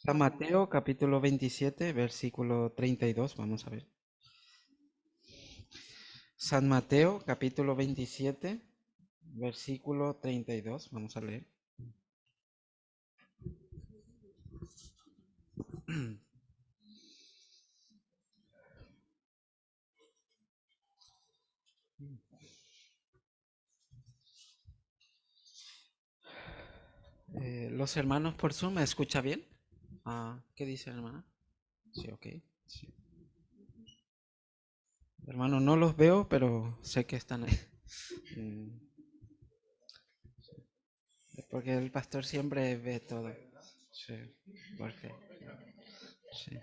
San Mateo, capítulo 27, versículo 32, vamos a ver. San Mateo, capítulo 27, versículo 32, vamos a leer. Los hermanos por Zoom, ¿me escucha bien? ¿Qué dice la hermana? Sí, ok. Sí. Hermano, no los veo, pero sé que están ahí. Mm, Porque el pastor siempre ve todo. Sí, perfecto. Sí.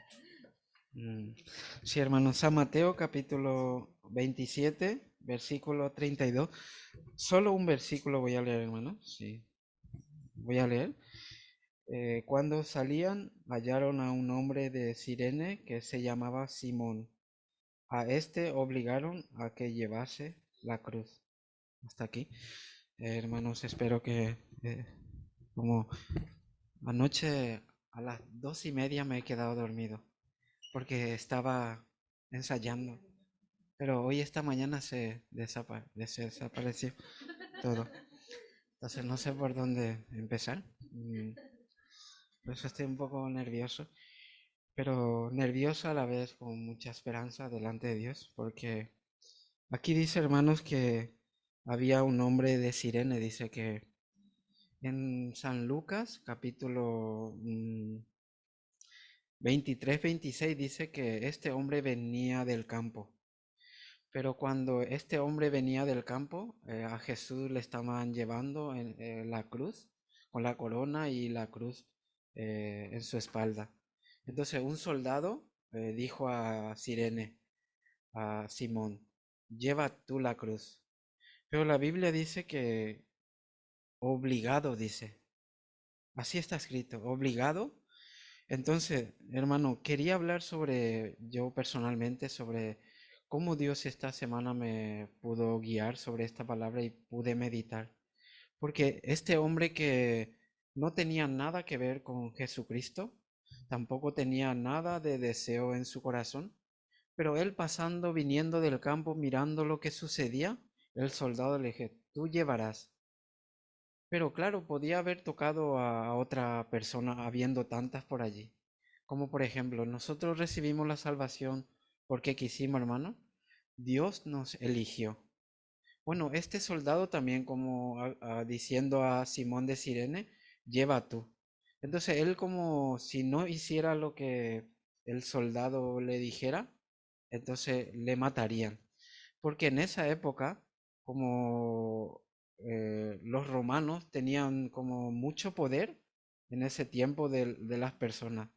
Mm. Sí, hermano, San Mateo capítulo 27, versículo 32. Solo un versículo voy a leer, hermano. Sí, voy a leer. Cuando salían, hallaron a un hombre de Cirene que se llamaba Simón. A este obligaron a que llevase la cruz. Hasta aquí. Hermanos, espero que como anoche a las 2:30 me he quedado dormido porque estaba ensayando. Pero hoy esta mañana se desapareció todo. Entonces no sé por dónde empezar. Por eso estoy un poco nervioso. Pero nervioso a la vez con mucha esperanza delante de Dios. Porque aquí dice, hermanos, que había un hombre de Cirene. Dice que en San Lucas, capítulo 23, 26, dice que este hombre venía del campo. Pero cuando este hombre venía del campo, a Jesús le estaban llevando en la cruz, con la corona y la cruz en su espalda. Entonces un soldado dijo a Sirene, a Simón, lleva tú la cruz. Pero la Biblia dice que obligado, dice. Así está escrito, obligado. Entonces, hermano, quería hablar sobre, yo personalmente, sobre cómo Dios esta semana me pudo guiar sobre esta palabra y pude meditar. Porque este hombre que no tenía nada que ver con Jesucristo, tampoco tenía nada de deseo en su corazón, pero él pasando, viniendo del campo, mirando lo que sucedía, el soldado le dije, tú llevarás. Pero claro, podía haber tocado a otra persona habiendo tantas por allí. Como por ejemplo, nosotros recibimos la salvación porque quisimos, hermano. Dios nos eligió. Bueno, este soldado también como diciendo a Simón de Cirene, lleva tú. Entonces él como si no hiciera lo que el soldado le dijera, entonces le matarían. Porque en esa época, como los romanos tenían como mucho poder en ese tiempo de las personas.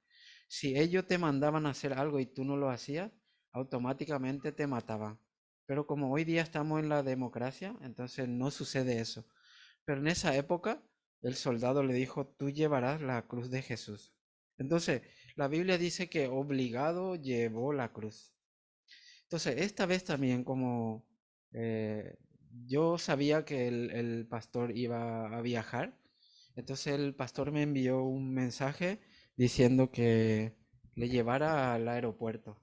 Si ellos te mandaban a hacer algo y tú no lo hacías, automáticamente te mataban. Pero como hoy día estamos en la democracia, entonces no sucede eso. Pero en esa época, el soldado le dijo, tú llevarás la cruz de Jesús. Entonces, la Biblia dice que obligado llevó la cruz. Entonces, esta vez también como eh, yo sabía que el pastor iba a viajar, entonces el pastor me envió un mensaje diciendo que le llevara al aeropuerto.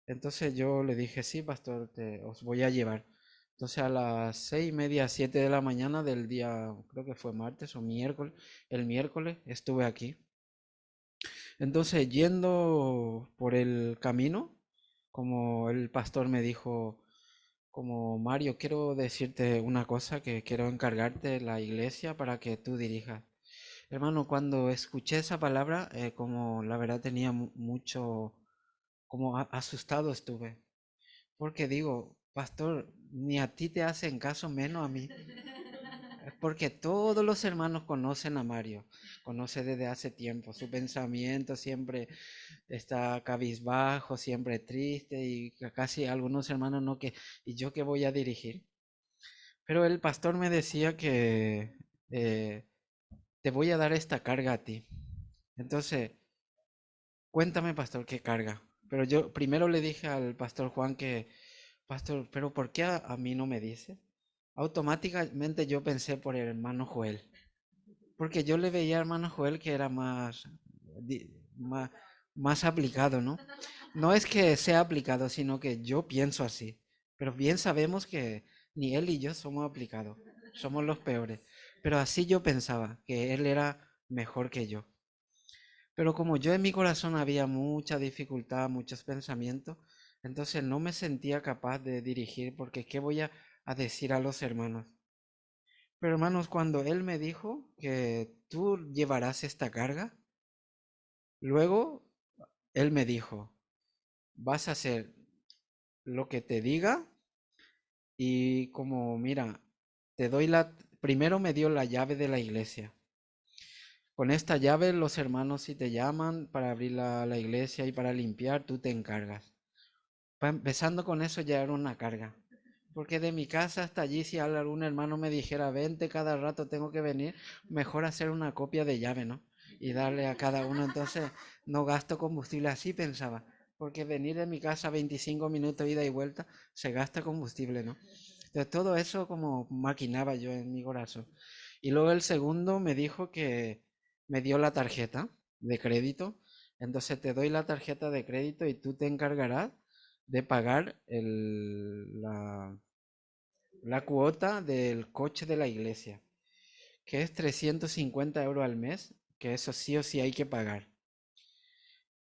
Entonces yo le dije, sí, pastor, os voy a llevar. Entonces a las 6:30, 7 de la mañana del día, creo que fue martes o miércoles, el miércoles estuve aquí. Entonces yendo por el camino, como el pastor me dijo, como Mario, quiero decirte una cosa que quiero encargarte la iglesia para que tú dirijas. Hermano, cuando escuché esa palabra, como la verdad tenía mucho, como asustado estuve. Porque digo, pastor, ni a ti te hacen caso menos a mí. Es porque todos los hermanos conocen a Mario, conoce desde hace tiempo. Su pensamiento siempre está cabizbajo, siempre triste y casi algunos hermanos no que, ¿y yo qué voy a dirigir? Pero el pastor me decía que eh, te voy a dar esta carga a ti. Entonces, cuéntame, pastor, qué carga. Pero yo primero le dije al pastor Juan que, pastor, pero ¿por qué a mí no me dice? Automáticamente yo pensé por el hermano Joel. Porque yo le veía al hermano Joel que era más, más aplicado, ¿no? No es que sea aplicado, sino que yo pienso así. Pero bien sabemos que ni él y yo somos aplicados, somos los peores. Pero así yo pensaba, que él era mejor que yo. Pero como yo en mi corazón había mucha dificultad, muchos pensamientos, entonces no me sentía capaz de dirigir, porque ¿qué voy a decir a los hermanos? Pero hermanos, cuando él me dijo que tú llevarás esta carga, luego él me dijo, vas a hacer lo que te diga y como, mira, primero me dio la llave de la iglesia. Con esta llave los hermanos si te llaman para abrir la iglesia y para limpiar, tú te encargas. Empezando con eso ya era una carga. Porque de mi casa hasta allí, si algún hermano me dijera, vente cada rato, tengo que venir, mejor hacer una copia de llave, ¿no? Y darle a cada uno, entonces no gasto combustible, así pensaba. Porque venir de mi casa 25 minutos ida y vuelta, se gasta combustible, ¿no? Entonces todo eso como maquinaba yo en mi corazón. Y luego el segundo me dijo que me dio la tarjeta de crédito. Entonces te doy la tarjeta de crédito y tú te encargarás de pagar la cuota del coche de la iglesia, que es 350 € al mes, que eso sí o sí hay que pagar.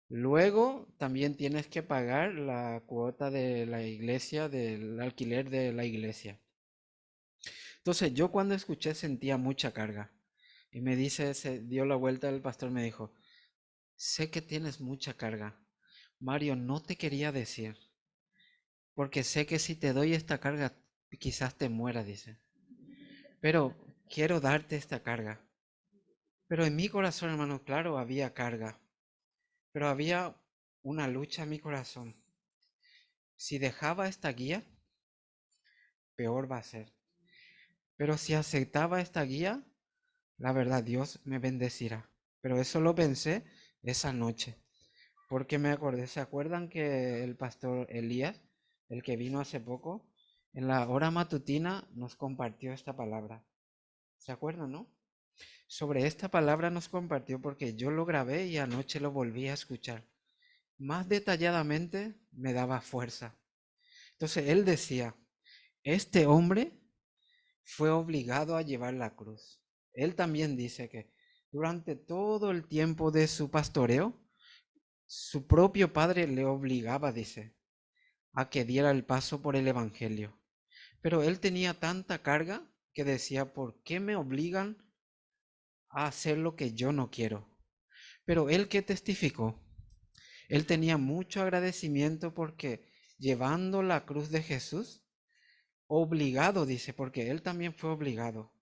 Luego también tienes que pagar la cuota de la iglesia, del alquiler de la iglesia. Entonces yo cuando escuché sentía mucha carga. Y me dice, se dio la vuelta el pastor, me dijo, sé que tienes mucha carga. Mario, no te quería decir, porque sé que si te doy esta carga, quizás te muera, dice. Pero quiero darte esta carga. Pero en mi corazón, hermano, claro, había carga. Pero había una lucha en mi corazón. Si dejaba esta guía, peor va a ser. Pero si aceptaba esta guía, la verdad, Dios me bendecirá. Pero eso lo pensé esa noche. Porque me acordé, ¿se acuerdan que el pastor Elías, el que vino hace poco, en la hora matutina nos compartió esta palabra? ¿Se acuerdan, no? Sobre esta palabra nos compartió porque yo lo grabé y anoche lo volví a escuchar. Más detalladamente me daba fuerza. Entonces él decía, este hombre fue obligado a llevar la cruz. Él también dice que durante todo el tiempo de su pastoreo, su propio padre le obligaba, dice, a que diera el paso por el Evangelio. Pero él tenía tanta carga que decía, ¿por qué me obligan a hacer lo que yo no quiero? Pero él que testificó, él tenía mucho agradecimiento porque llevando la cruz de Jesús, obligado, dice, porque él también fue obligado.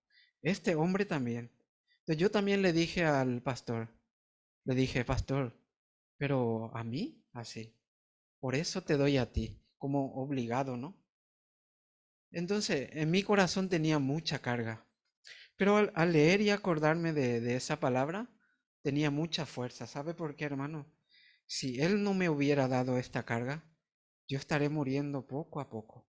Este hombre también. Entonces yo también le dije al pastor, le dije, pastor, pero a mí, así, por eso te doy a ti, como obligado, ¿no? Entonces, en mi corazón tenía mucha carga, pero al leer y acordarme de esa palabra, tenía mucha fuerza. ¿Sabe por qué, hermano? Si Él no me hubiera dado esta carga, yo estaré muriendo poco a poco.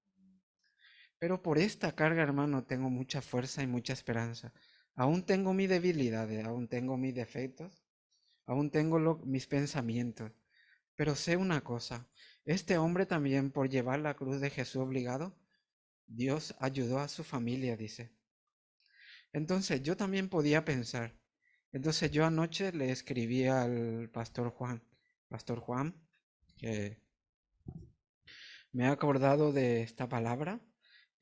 Pero por esta carga, hermano, tengo mucha fuerza y mucha esperanza. Aún tengo mis debilidades, aún tengo mis defectos, aún tengo mis pensamientos. Pero sé una cosa, este hombre también por llevar la cruz de Jesús obligado, Dios ayudó a su familia, dice. Entonces yo también podía pensar. Entonces yo anoche le escribí al Pastor Juan, que me ha acordado de esta palabra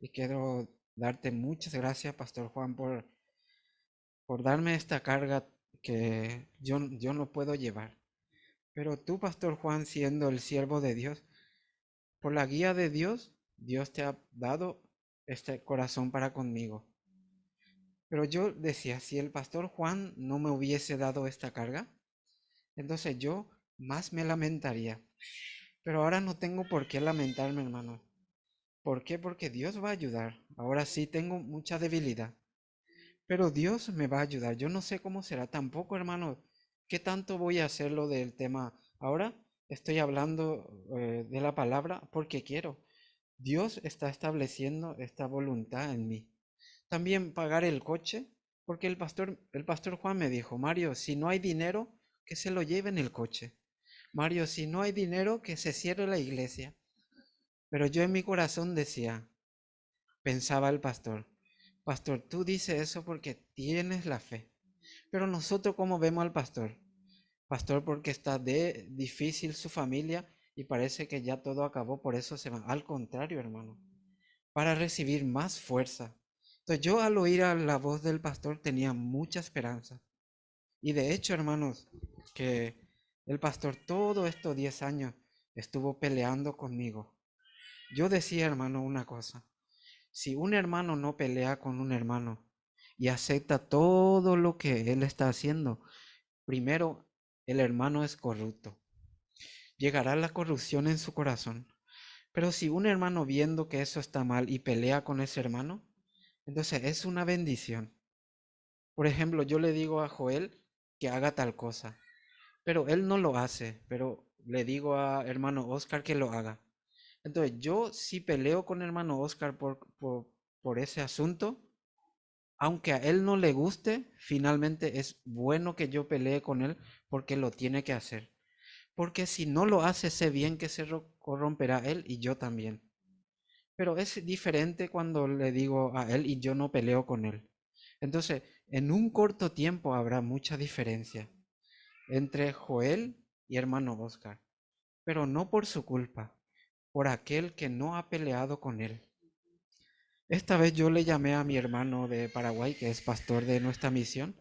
y quiero darte muchas gracias, Pastor Juan, por darme esta carga que yo no puedo llevar. Pero tú, Pastor Juan, siendo el siervo de Dios, por la guía de Dios, Dios te ha dado este corazón para conmigo. Pero yo decía, si el Pastor Juan no me hubiese dado esta carga, entonces yo más me lamentaría. Pero ahora no tengo por qué lamentarme, hermano. ¿Por qué? Porque Dios va a ayudar. Ahora sí tengo mucha debilidad. Pero Dios me va a ayudar. Yo no sé cómo será tampoco, hermano. ¿Qué tanto voy a hacerlo del tema? Ahora estoy hablando de la palabra porque quiero. Dios está estableciendo esta voluntad en mí. También pagar el coche, porque el pastor Juan me dijo, Mario, si no hay dinero, que se lo lleve en el coche. Mario, si no hay dinero, que se cierre la iglesia. Pero yo en mi corazón decía, pensaba el pastor, pastor, tú dices eso porque tienes la fe. Pero nosotros, ¿cómo vemos al pastor? Pastor, porque está de difícil su familia y parece que ya todo acabó, por eso se va. Al contrario, hermano, para recibir más fuerza. Entonces yo al oír a la voz del pastor tenía mucha esperanza. Y de hecho, hermanos, que el pastor todos estos 10 años estuvo peleando conmigo. Yo decía, hermano, una cosa. Si un hermano no pelea con un hermano y acepta todo lo que él está haciendo, primero, el hermano es corrupto. Llegará la corrupción en su corazón. Pero si un hermano viendo que eso está mal y pelea con ese hermano, entonces es una bendición. Por ejemplo, yo le digo a Joel que haga tal cosa, pero él no lo hace, pero le digo a hermano Oscar que lo haga. Entonces yo si peleo con hermano Oscar por ese asunto, aunque a él no le guste, finalmente es bueno que yo pelee con él porque lo tiene que hacer. Porque si no lo hace, sé bien que se corromperá él y yo también. Pero es diferente cuando le digo a él y yo no peleo con él. Entonces, en un corto tiempo habrá mucha diferencia entre Joel y hermano Oscar, pero no por su culpa, por aquel que no ha peleado con él. Esta vez yo le llamé a mi hermano de Paraguay, que es pastor de nuestra misión.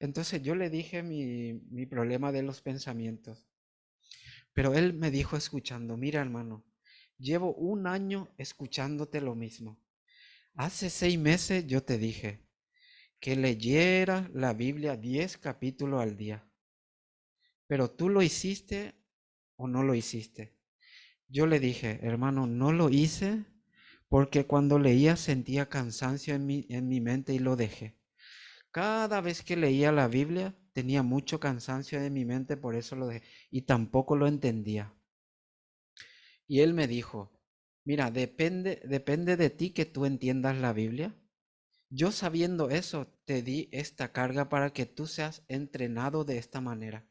Entonces yo le dije mi problema de los pensamientos. Pero él me dijo escuchando, mira hermano, llevo un año escuchándote lo mismo. Hace 6 meses yo te dije que leyera la Biblia 10 capítulos al día. Pero tú lo hiciste o no lo hiciste. Yo le dije, hermano, no lo hice porque cuando leía sentía cansancio en mi mente y lo dejé. Cada vez que leía la Biblia tenía mucho cansancio en mi mente, por eso lo dejé. Y tampoco lo entendía. Y él me dijo, mira, depende de ti que tú entiendas la Biblia. Yo sabiendo eso, te di esta carga para que tú seas entrenado de esta manera.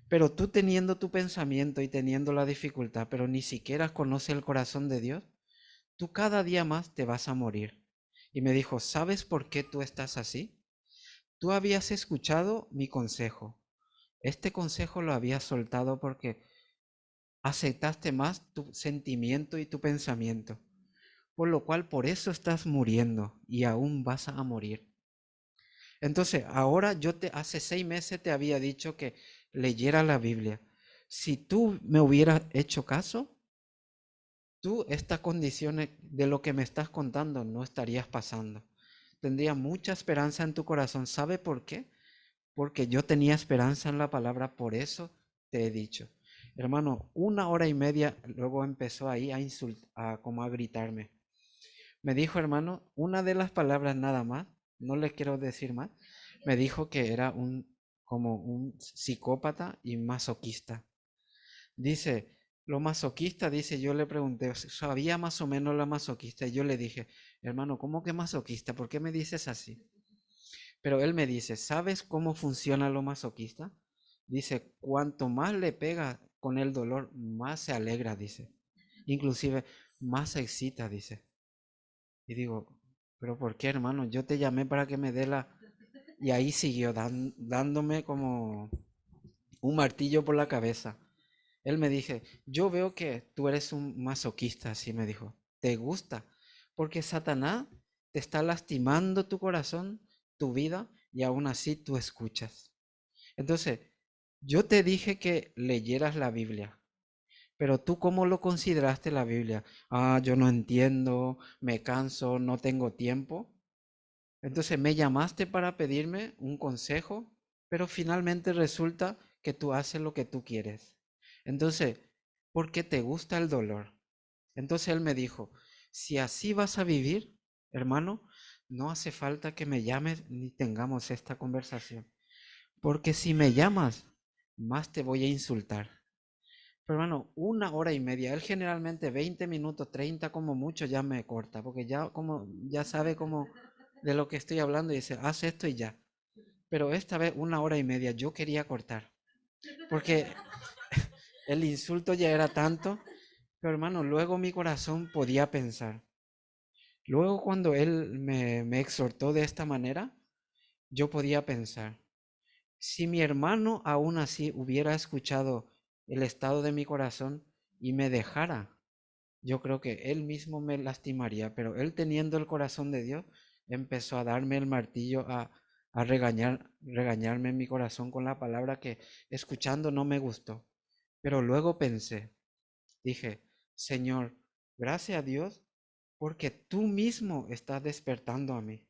Pero tú teniendo tu pensamiento y teniendo la dificultad, pero ni siquiera conoces el corazón de Dios, tú cada día más te vas a morir. Y me dijo, ¿sabes por qué tú estás así? Tú habías escuchado mi consejo. Este consejo lo habías soltado porque aceptaste más tu sentimiento y tu pensamiento. Por lo cual por eso estás muriendo y aún vas a morir. Entonces, ahora hace 6 meses te había dicho que leyera la Biblia. Si tú me hubieras hecho caso, tú estas condiciones de lo que me estás contando no estarías pasando. Tendría mucha esperanza en tu corazón. ¿Sabe por qué? Porque yo tenía esperanza en la palabra, por eso te he dicho. Hermano, 1 hora y media luego empezó ahí a insultar, como a gritarme. Me dijo, hermano, una de las palabras nada más, no le quiero decir más, me dijo que era como un psicópata y masoquista. Dice, lo masoquista, dice, yo le pregunté, ¿sabía más o menos la masoquista? Y yo le dije, hermano, ¿cómo que masoquista? ¿Por qué me dices así? Pero él me dice, ¿sabes cómo funciona lo masoquista? Dice, cuanto más le pega con el dolor, más se alegra, dice. Inclusive, más se excita, dice. Y digo, ¿pero por qué, hermano? Yo te llamé para que me dé la... Y ahí siguió dándome como un martillo por la cabeza. Él me dice, yo veo que tú eres un masoquista, así me dijo. ¿Te gusta? Porque Satanás te está lastimando tu corazón, tu vida, y aún así tú escuchas. Entonces, yo te dije que leyeras la Biblia, pero tú ¿cómo lo consideraste la Biblia? Ah, yo no entiendo, me canso, no tengo tiempo. Entonces me llamaste para pedirme un consejo, pero finalmente resulta que tú haces lo que tú quieres. Entonces, porque te gusta el dolor. Entonces él me dijo, si así vas a vivir, hermano, no hace falta que me llames ni tengamos esta conversación. Porque si me llamas, más te voy a insultar. Pero hermano, 1 hora y media, él generalmente 20 minutos, 30 como mucho ya me corta, porque ya sabe cómo de lo que estoy hablando y dice, haz esto y ya. Pero esta vez 1 hora y media yo quería cortar. porque el insulto ya era tanto, pero hermano, luego mi corazón podía pensar. Luego cuando él me exhortó de esta manera, yo podía pensar, si mi hermano aún así hubiera escuchado el estado de mi corazón y me dejara, yo creo que él mismo me lastimaría, pero él teniendo el corazón de Dios, empezó a darme el martillo, a regañarme en mi corazón con la palabra que escuchando no me gustó. Pero luego pensé, dije, Señor, gracias a Dios, porque tú mismo estás despertando a mí.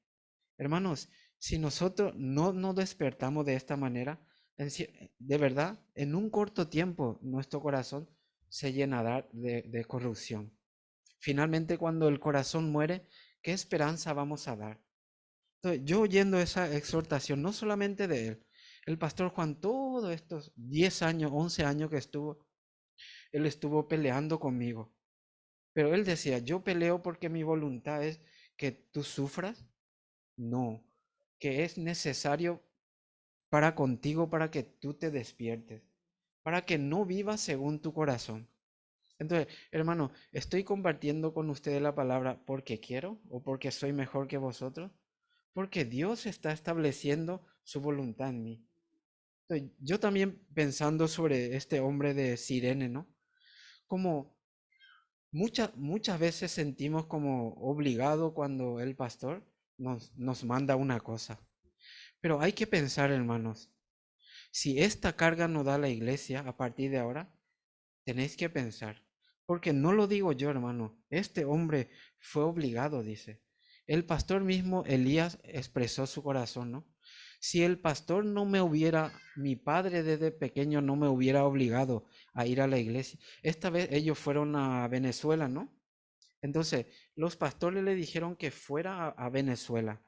Hermanos, si nosotros no nos despertamos de esta manera, de verdad, en un corto tiempo nuestro corazón se llenará de corrupción. Finalmente, cuando el corazón muere, ¿qué esperanza vamos a dar? Entonces, yo oyendo esa exhortación, no solamente de él, el pastor Juan, todos estos 10 años, 11 años que estuvo, él estuvo peleando conmigo. Pero él decía, yo peleo porque mi voluntad es que tú sufras. No, que es necesario para contigo, para que tú te despiertes, para que no vivas según tu corazón. Entonces, hermano, ¿estoy compartiendo con ustedes la palabra porque quiero o porque soy mejor que vosotros? Porque Dios está estableciendo su voluntad en mí. Entonces, yo también pensando sobre este hombre de Sirene, ¿no? Como muchas veces sentimos como obligado cuando el pastor nos manda una cosa. Pero hay que pensar, hermanos, si esta carga no da la iglesia a partir de ahora, tenéis que pensar, porque no lo digo yo, hermano, este hombre fue obligado, dice. El pastor mismo, Elías, expresó su corazón, ¿no? Si el pastor no me hubiera, mi padre desde pequeño no me hubiera obligado a ir a la iglesia. Esta vez ellos fueron a Venezuela, ¿no? Entonces, los pastores le dijeron que fuera a Venezuela,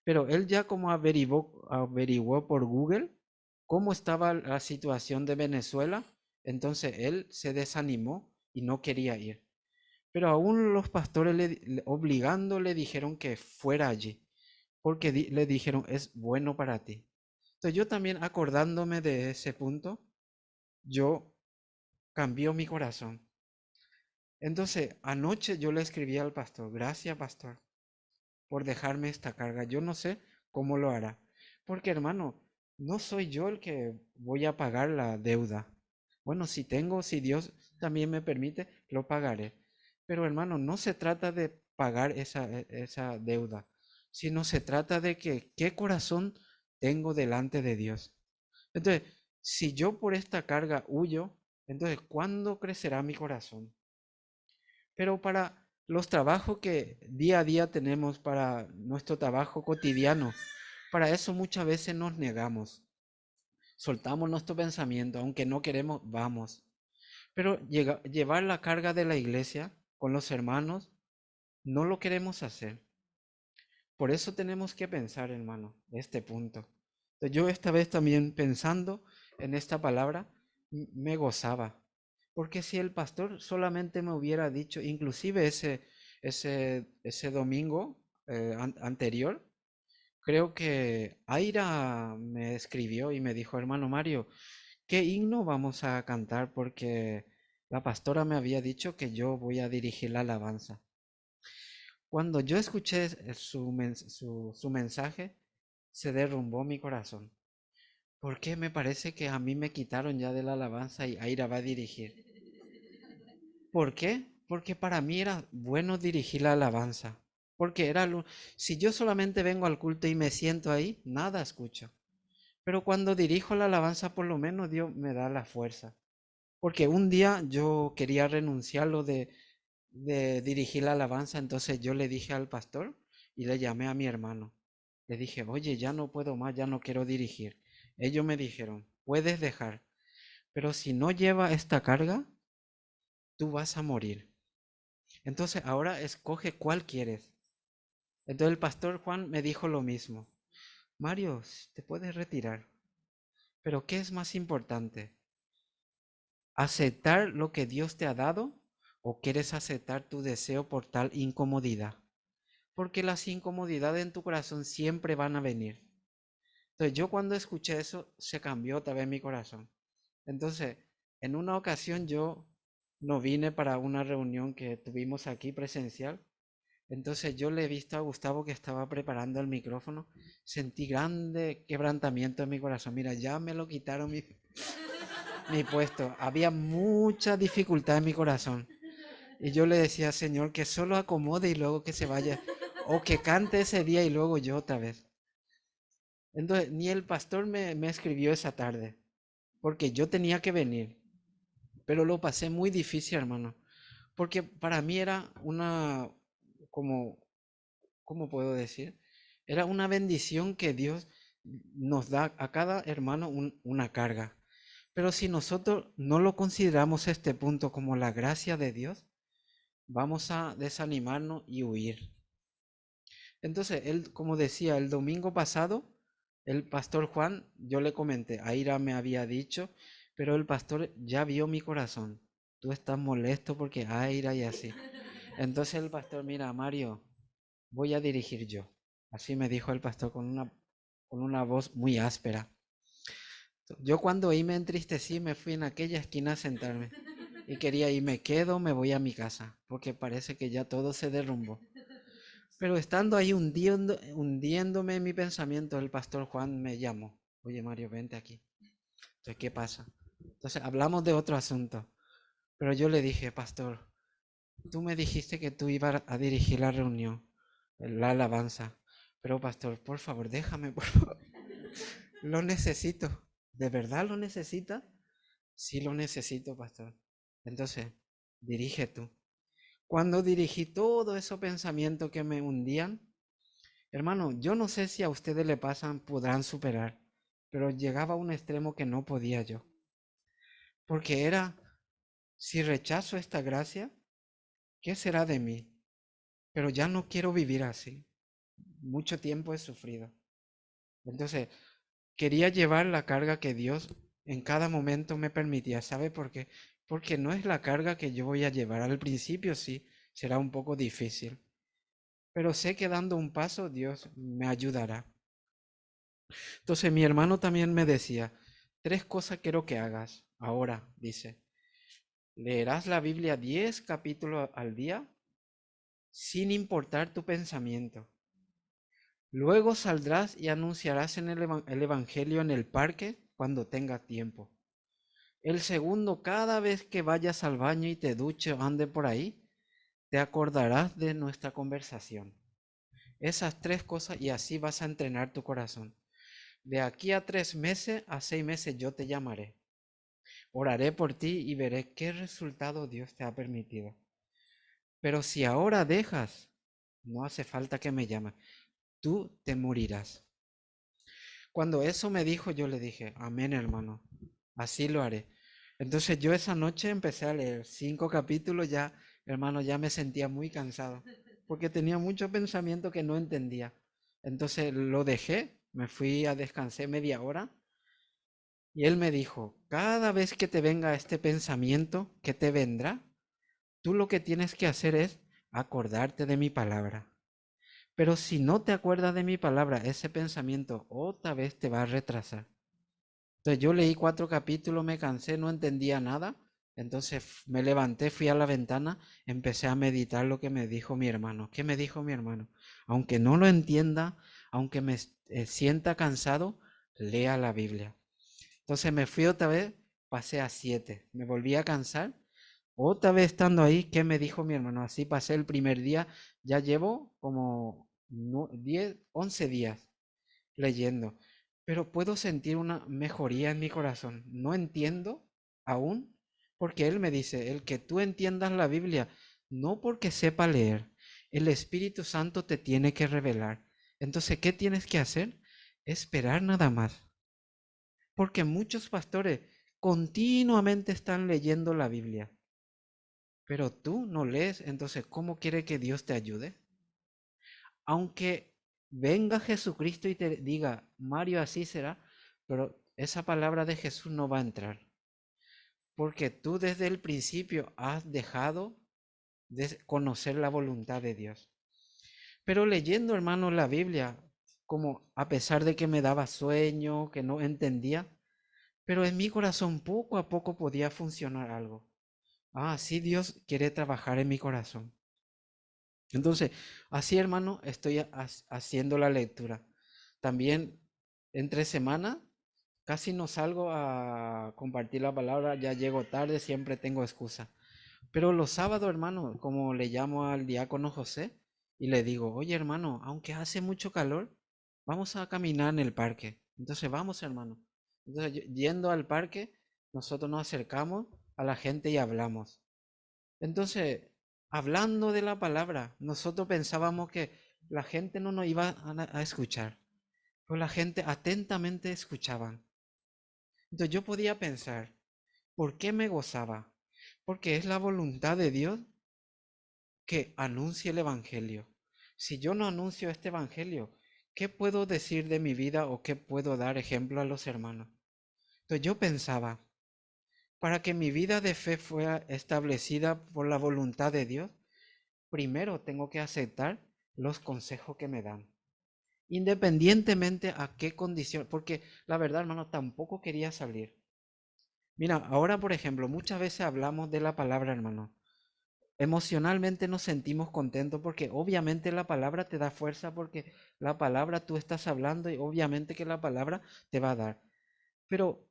pero él ya como averiguó por Google cómo estaba la situación de Venezuela, entonces él se desanimó y no quería ir. Pero aún los pastores obligando le dijeron que fuera allí, porque le dijeron es bueno para ti. Entonces yo también acordándome de ese punto, yo cambió mi corazón. Entonces anoche yo le escribí al pastor, gracias pastor por dejarme esta carga. Yo no sé cómo lo hará. Porque hermano, no soy yo el que voy a pagar la deuda. Bueno, si tengo, si Dios también me permite, lo pagaré. Pero hermano, no se trata de pagar esa deuda, sino se trata de que qué corazón tengo delante de Dios. Entonces, si yo por esta carga huyo, entonces, ¿cuándo crecerá mi corazón? Pero para los trabajos que día a día tenemos, para nuestro trabajo cotidiano, para eso muchas veces nos negamos. Soltamos nuestro pensamiento, aunque no queremos, vamos. Pero llevar la carga de la iglesia con los hermanos, no lo queremos hacer. Por eso tenemos que pensar, hermano, este punto. Yo esta vez también pensando en esta palabra, me gozaba. Porque si el pastor solamente me hubiera dicho, inclusive ese domingo anterior, creo que Aira me escribió y me dijo, hermano Mario, ¿qué himno vamos a cantar? Porque la pastora me había dicho que yo voy a dirigir la alabanza. Cuando yo escuché su mensaje, se derrumbó mi corazón. Porque me parece que a mí me quitaron ya de la alabanza y Aira va a dirigir. ¿Por qué? Porque para mí era bueno dirigir la alabanza. Porque si yo solamente vengo al culto y me siento ahí, nada escucho. Pero cuando dirijo la alabanza, por lo menos Dios me da la fuerza. Porque un día yo quería renunciar lo de dirigir la alabanza, entonces yo le dije al pastor y le llamé a mi hermano. Le dije, oye, ya no puedo más, ya no quiero dirigir. Ellos me dijeron, puedes dejar, pero si no lleva esta carga, tú vas a morir. Entonces ahora escoge cuál quieres. Entonces el pastor Juan me dijo lo mismo. Mario, te puedes retirar, pero ¿qué es más importante? ¿Aceptar lo que Dios te ha dado o quieres aceptar tu deseo por tal incomodidad? Porque las incomodidades en tu corazón siempre van a venir. Entonces yo cuando escuché eso, se cambió otra vez mi corazón. Entonces, en una ocasión yo no vine para una reunión que tuvimos aquí presencial. Entonces yo le he visto a Gustavo que estaba preparando el micrófono. Sentí grande quebrantamiento en mi corazón. Mira, ya me lo quitaron mi puesto. Había mucha dificultad en mi corazón. Y yo le decía, Señor, que solo acomode y luego que se vaya. O que cante ese día y luego yo otra vez. Entonces, ni el pastor me escribió esa tarde, porque yo tenía que venir. Pero lo pasé muy difícil, hermano. Porque para mí era como, ¿cómo puedo decir? Era una bendición que Dios nos da a cada hermano una carga. Pero si nosotros no lo consideramos este punto como la gracia de Dios, vamos a desanimarnos y huir. Entonces, él, como decía, el domingo pasado, el pastor Juan, yo le comenté, Aira me había dicho, pero el pastor ya vio mi corazón. Tú estás molesto porque Aira y así. Entonces el pastor, mira, Mario, voy a dirigir yo. Así me dijo el pastor con una voz muy áspera. Yo cuando ahí me entristecí, me fui en aquella esquina a sentarme. Y quería ir, me quedo, me voy a mi casa, porque parece que ya todo se derrumbó. Pero estando ahí hundiéndome en mi pensamiento, el pastor Juan me llamó. Oye, Mario, vente aquí. Entonces, ¿qué pasa? Entonces, hablamos de otro asunto. Pero yo le dije, pastor, tú me dijiste que tú ibas a dirigir la reunión, la alabanza. Pero, pastor, por favor, déjame, por favor. Lo necesito. ¿De verdad lo necesita? Sí lo necesito, pastor. Entonces, dirige tú. Cuando dirigí todo esos pensamientos que me hundían, hermano, yo no sé si a ustedes le pasan, podrán superar, pero llegaba a un extremo que no podía yo. Porque era, si rechazo esta gracia, ¿qué será de mí? Pero ya no quiero vivir así. Mucho tiempo he sufrido. Entonces, quería llevar la carga que Dios en cada momento me permitía. ¿Sabe por qué? Porque no es la carga que yo voy a llevar. Al principio sí, será un poco difícil. Pero sé que dando un paso Dios me ayudará. Entonces mi hermano también me decía, tres cosas quiero que hagas. Ahora, dice, leerás la Biblia 10 capítulos al día sin importar tu pensamiento. Luego saldrás y anunciarás en el Evangelio en el parque cuando tengas tiempo. El segundo, cada vez que vayas al baño y te duches o ande por ahí, te acordarás de nuestra conversación. Esas tres cosas y así vas a entrenar tu corazón. De aquí a 3 meses, a 6 meses yo te llamaré. Oraré por ti y veré qué resultado Dios te ha permitido. Pero si ahora dejas, no hace falta que me llames. Tú te morirás. Cuando eso me dijo, yo le dije, amén, hermano, así lo haré. Entonces yo esa noche empecé a leer 5 capítulos, ya, hermano, ya me sentía muy cansado, porque tenía mucho pensamiento que no entendía. Entonces lo dejé, me fui a descansar media hora y él me dijo, cada vez que te venga este pensamiento que te vendrá, tú lo que tienes que hacer es acordarte de mi palabra. Pero si no te acuerdas de mi palabra, ese pensamiento otra vez te va a retrasar. Entonces yo leí 4 capítulos, me cansé, no entendía nada. Entonces me levanté, fui a la ventana, empecé a meditar lo que me dijo mi hermano. ¿Qué me dijo mi hermano? Aunque no lo entienda, aunque me sienta cansado, lea la Biblia. Entonces me fui otra vez, pasé a 7. Me volví a cansar. Otra vez estando ahí, ¿qué me dijo mi hermano? Así pasé el primer día. Ya llevo como 10, 11 días leyendo, pero puedo sentir una mejoría en mi corazón. No entiendo aún, porque Él me dice, el que tú entiendas la Biblia, no porque sepa leer, el Espíritu Santo te tiene que revelar. Entonces, ¿qué tienes que hacer? Esperar nada más. Porque muchos pastores continuamente están leyendo la Biblia, pero tú no lees, entonces, ¿cómo quiere que Dios te ayude? Aunque venga Jesucristo y te diga, Mario, así será, pero esa palabra de Jesús no va a entrar, porque tú desde el principio has dejado de conocer la voluntad de Dios. Pero leyendo, hermano, la Biblia, como a pesar de que me daba sueño, que no entendía, Pero en mi corazón poco a poco podía funcionar algo. Ah, sí, Dios quiere trabajar en mi corazón. Entonces, así hermano, estoy haciendo la lectura. También entre semana casi no salgo a compartir la palabra, ya llego tarde, siempre tengo excusa. Pero los sábados, hermano, como le llamo al diácono José y le digo, oye hermano, aunque hace mucho calor, vamos a caminar en el parque. Entonces vamos, hermano. Entonces, yendo al parque, nosotros nos acercamos a la gente y hablamos. Entonces, hablando de la palabra, nosotros pensábamos que la gente no nos iba a escuchar, pero la gente atentamente escuchaban. Entonces yo podía pensar, ¿por qué me gozaba? Porque es la voluntad de Dios que anuncie el Evangelio. Si yo no anuncio este Evangelio, ¿qué puedo decir de mi vida o qué puedo dar ejemplo a los hermanos? Entonces yo pensaba, para que mi vida de fe fuera establecida por la voluntad de Dios, primero tengo que aceptar los consejos que me dan, independientemente a qué condición, porque la verdad, hermano, tampoco quería salir. Mira, ahora, por ejemplo, muchas veces hablamos de la palabra, hermano. Emocionalmente nos sentimos contentos porque obviamente la palabra te da fuerza porque la palabra tú estás hablando y obviamente que la palabra te va a dar. Pero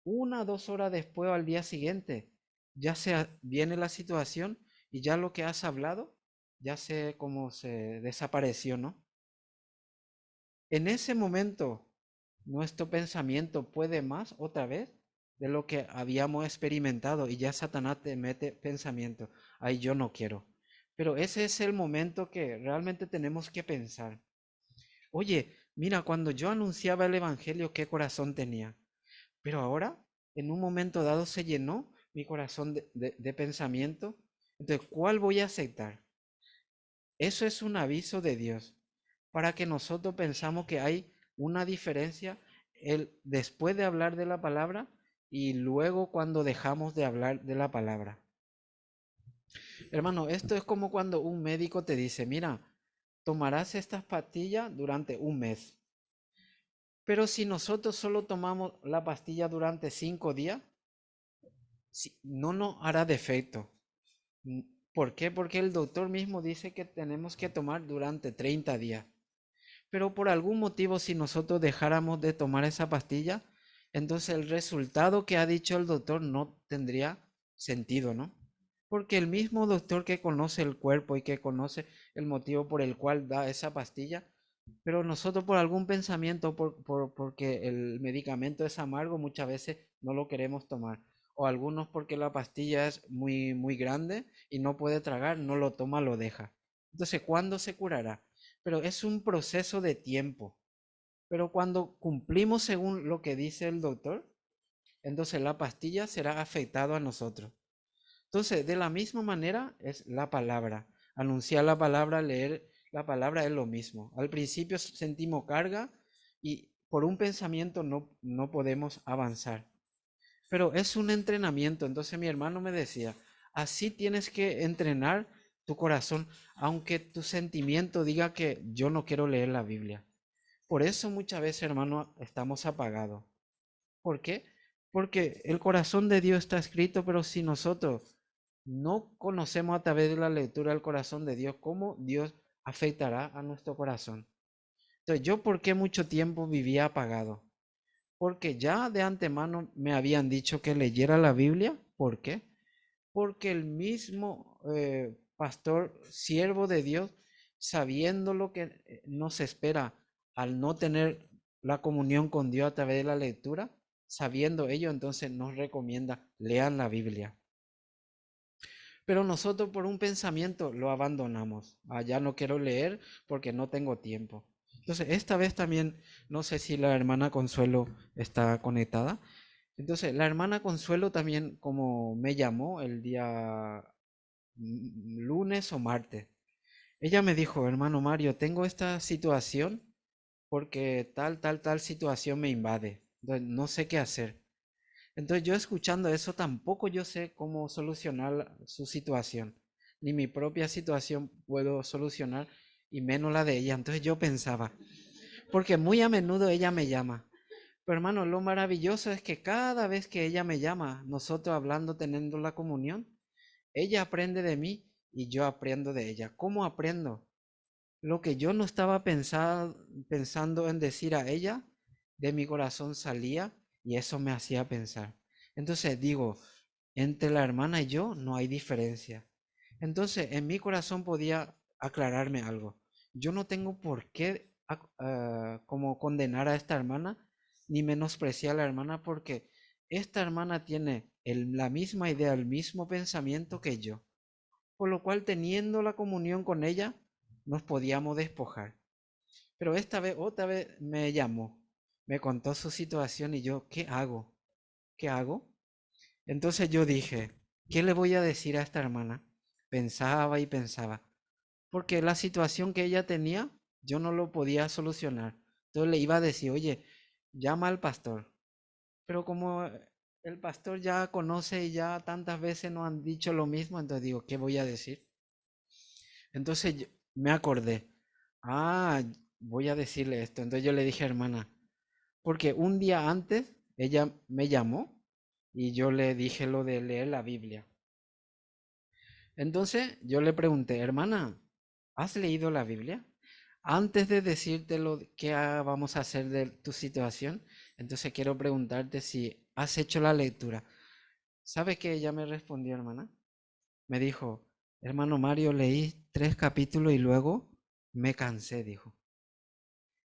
1 o 2 horas después o al día siguiente ya viene la situación y ya lo que has hablado ya se como se desapareció, ¿no? En ese momento nuestro pensamiento puede más otra vez de lo que habíamos experimentado y ya Satanás te mete pensamiento. Ay, yo no quiero. Pero ese es el momento que realmente tenemos que pensar. Oye, mira, cuando yo anunciaba el Evangelio, ¿qué corazón tenía? Pero ahora, en un momento dado, se llenó mi corazón de pensamiento. Entonces, ¿cuál voy a aceptar? Eso es un aviso de Dios para que nosotros pensamos que hay una diferencia después de hablar de la palabra y luego cuando dejamos de hablar de la palabra. Hermano, esto es como cuando un médico te dice, mira, tomarás estas pastillas durante un mes. Pero si nosotros solo tomamos la pastilla durante 5 días, no nos hará defecto. ¿Por qué? Porque el doctor mismo dice que tenemos que tomar durante 30 días. Pero por algún motivo, si nosotros dejáramos de tomar esa pastilla, entonces el resultado que ha dicho el doctor no tendría sentido, ¿no? Porque el mismo doctor que conoce el cuerpo y que conoce el motivo por el cual da esa pastilla, pero nosotros por algún pensamiento, porque el medicamento es amargo, muchas veces no lo queremos tomar. O algunos porque la pastilla es muy, muy grande y no puede tragar, no lo toma, lo deja. Entonces, ¿cuándo se curará? Pero es un proceso de tiempo. Pero cuando cumplimos según lo que dice el doctor, entonces la pastilla será afectada a nosotros. Entonces, de la misma manera es la palabra. Anunciar la palabra, leer la palabra es lo mismo. Al principio sentimos carga y por un pensamiento no podemos avanzar. Pero es un entrenamiento. Entonces mi hermano me decía, así tienes que entrenar tu corazón, aunque tu sentimiento diga que yo no quiero leer la Biblia. Por eso muchas veces, hermano, estamos apagados. ¿Por qué? Porque el corazón de Dios está escrito, pero si nosotros no conocemos a través de la lectura del corazón de Dios, ¿cómo Dios afectará a nuestro corazón? Entonces, ¿yo por qué mucho tiempo vivía apagado? Porque ya de antemano me habían dicho que leyera la Biblia. ¿Por qué? Porque el mismo pastor, siervo de Dios, sabiendo lo que nos espera al no tener la comunión con Dios a través de la lectura, sabiendo ello, entonces nos recomienda, lean la Biblia. Pero nosotros por un pensamiento lo abandonamos. Ah, ya no quiero leer porque no tengo tiempo. Entonces, esta vez también, no sé si la hermana Consuelo está conectada. Entonces, la hermana Consuelo también como me llamó el día lunes o martes. Ella me dijo, hermano Mario, tengo esta situación porque tal situación me invade. Entonces, no sé qué hacer. Entonces yo escuchando eso tampoco yo sé cómo solucionar su situación. Ni mi propia situación puedo solucionar y menos la de ella. Entonces yo pensaba, porque muy a menudo ella me llama. Pero hermano, lo maravilloso es que cada vez que ella me llama, nosotros hablando, teniendo la comunión, ella aprende de mí y yo aprendo de ella. ¿Cómo aprendo? Lo que yo no estaba pensando en decir a ella, de mi corazón salía y eso me hacía pensar. Entonces digo, entre la hermana y yo no hay diferencia. Entonces en mi corazón podía aclararme algo. Yo no tengo por qué como condenar a esta hermana ni menospreciar a la hermana porque esta hermana tiene la misma idea, el mismo pensamiento que yo. Por lo cual teniendo la comunión con ella, nos podíamos despojar. Pero esta vez, otra vez me llamó, me contó su situación y yo, ¿qué hago? ¿Qué hago? Entonces yo dije, ¿qué le voy a decir a esta hermana? Pensaba y pensaba, porque la situación que ella tenía, yo no lo podía solucionar. Entonces le iba a decir, oye, llama al pastor. Pero como el pastor ya conoce y ya tantas veces nos han dicho lo mismo, entonces digo, ¿qué voy a decir? Entonces me acordé, ah, voy a decirle esto. Entonces yo le dije, hermana, porque un día antes ella me llamó y yo le dije lo de leer la Biblia. Entonces yo le pregunté, hermana, ¿has leído la Biblia? Antes de decirte lo que vamos a hacer de tu situación, entonces quiero preguntarte si has hecho la lectura. ¿Sabe qué ella me respondió, hermana? Me dijo, hermano Mario, leí 3 capítulos y luego me cansé, dijo.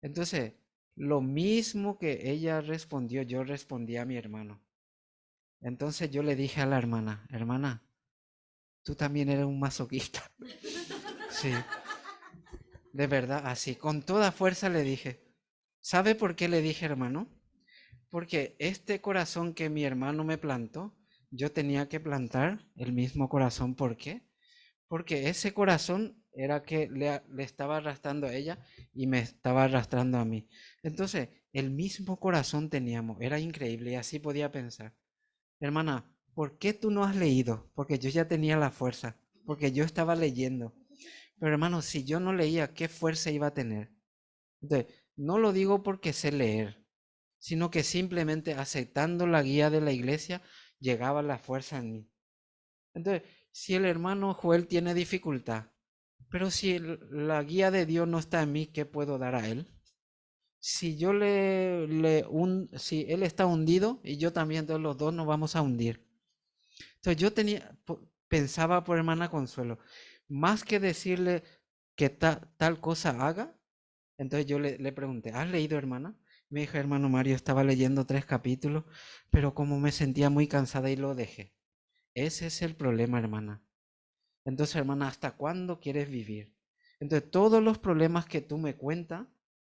Entonces, lo mismo que ella respondió, yo respondí a mi hermano. Entonces yo le dije a la hermana, hermana, tú también eres un masoquista. Sí, de verdad, así, con toda fuerza le dije. ¿Sabe por qué le dije, hermano? Porque este corazón que mi hermano me plantó, yo tenía que plantar el mismo corazón. ¿Por qué? Porque ese corazón era que le estaba arrastrando a ella y me estaba arrastrando a mí. Entonces, el mismo corazón teníamos, era increíble y así podía pensar. Hermana, ¿por qué tú no has leído? Porque yo ya tenía la fuerza, porque yo estaba leyendo. Pero hermano, si yo no leía, ¿qué fuerza iba a tener? Entonces, no lo digo porque sé leer, sino que simplemente aceptando la guía de la iglesia llegaba la fuerza en mí. Entonces, si el hermano Joel tiene dificultad, pero si la guía de Dios no está en mí, ¿qué puedo dar a él? Si yo si él está hundido y yo también, entonces los dos nos vamos a hundir. Entonces yo pensaba por hermana Consuelo, más que decirle que tal cosa haga, entonces yo le pregunté, ¿has leído, hermana? Me dijo, hermano Mario, estaba leyendo 3 capítulos, pero como me sentía muy cansada y lo dejé. Ese es el problema, hermana. Entonces, hermana, ¿hasta cuándo quieres vivir? Entonces, todos los problemas que tú me cuentas,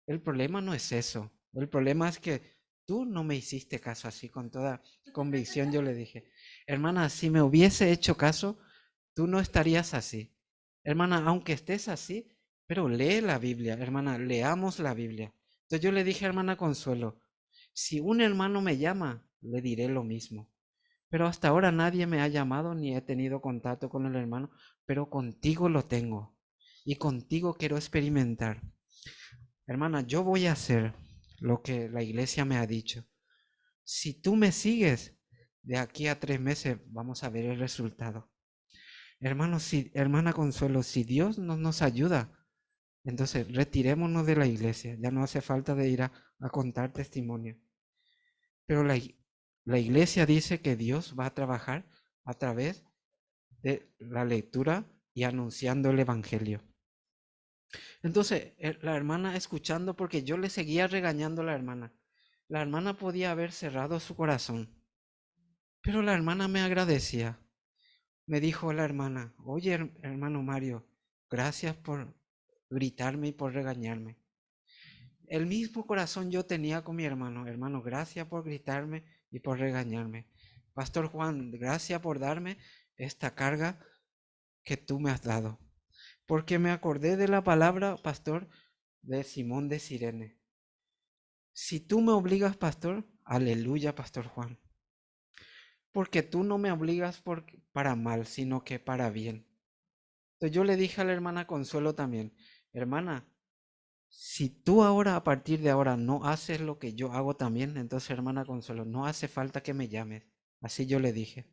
el problema no es eso. El problema es que tú no me hiciste caso así con toda convicción. Yo le dije, hermana, si me hubiese hecho caso, tú no estarías así. Hermana, aunque estés así, pero lee la Biblia, hermana, leamos la Biblia. Entonces yo le dije, hermana Consuelo, si un hermano me llama, le diré lo mismo. Pero hasta ahora nadie me ha llamado ni he tenido contacto con el hermano, pero contigo lo tengo y contigo quiero experimentar. Hermana, yo voy a hacer lo que la iglesia me ha dicho. Si tú me sigues, de aquí a 3 meses vamos a ver el resultado. Hermano, hermana Consuelo, si Dios no nos ayuda, entonces retirémonos de la iglesia. Ya no hace falta de ir a contar testimonio. Pero la iglesia dice que Dios va a trabajar a través de la lectura y anunciando el evangelio. Entonces, la hermana escuchando, porque yo le seguía regañando a la hermana. La hermana podía haber cerrado su corazón, pero la hermana me agradecía. Me dijo la hermana, oye, hermano Mario, gracias por gritarme y por regañarme. El mismo corazón yo tenía con mi hermano. Hermano, gracias por gritarme y por regañarme. Pastor Juan, gracias por darme esta carga que tú me has dado. Porque me acordé de la palabra, pastor, de Simón de Cirene. Si tú me obligas, pastor, aleluya, pastor Juan. Porque tú no me obligas para mal, sino que para bien. Entonces yo le dije a la hermana Consuelo también, hermana, Si tú ahora, a partir de ahora, no haces lo que yo hago también, entonces, hermana Consuelo, no hace falta que me llames. Así yo le dije.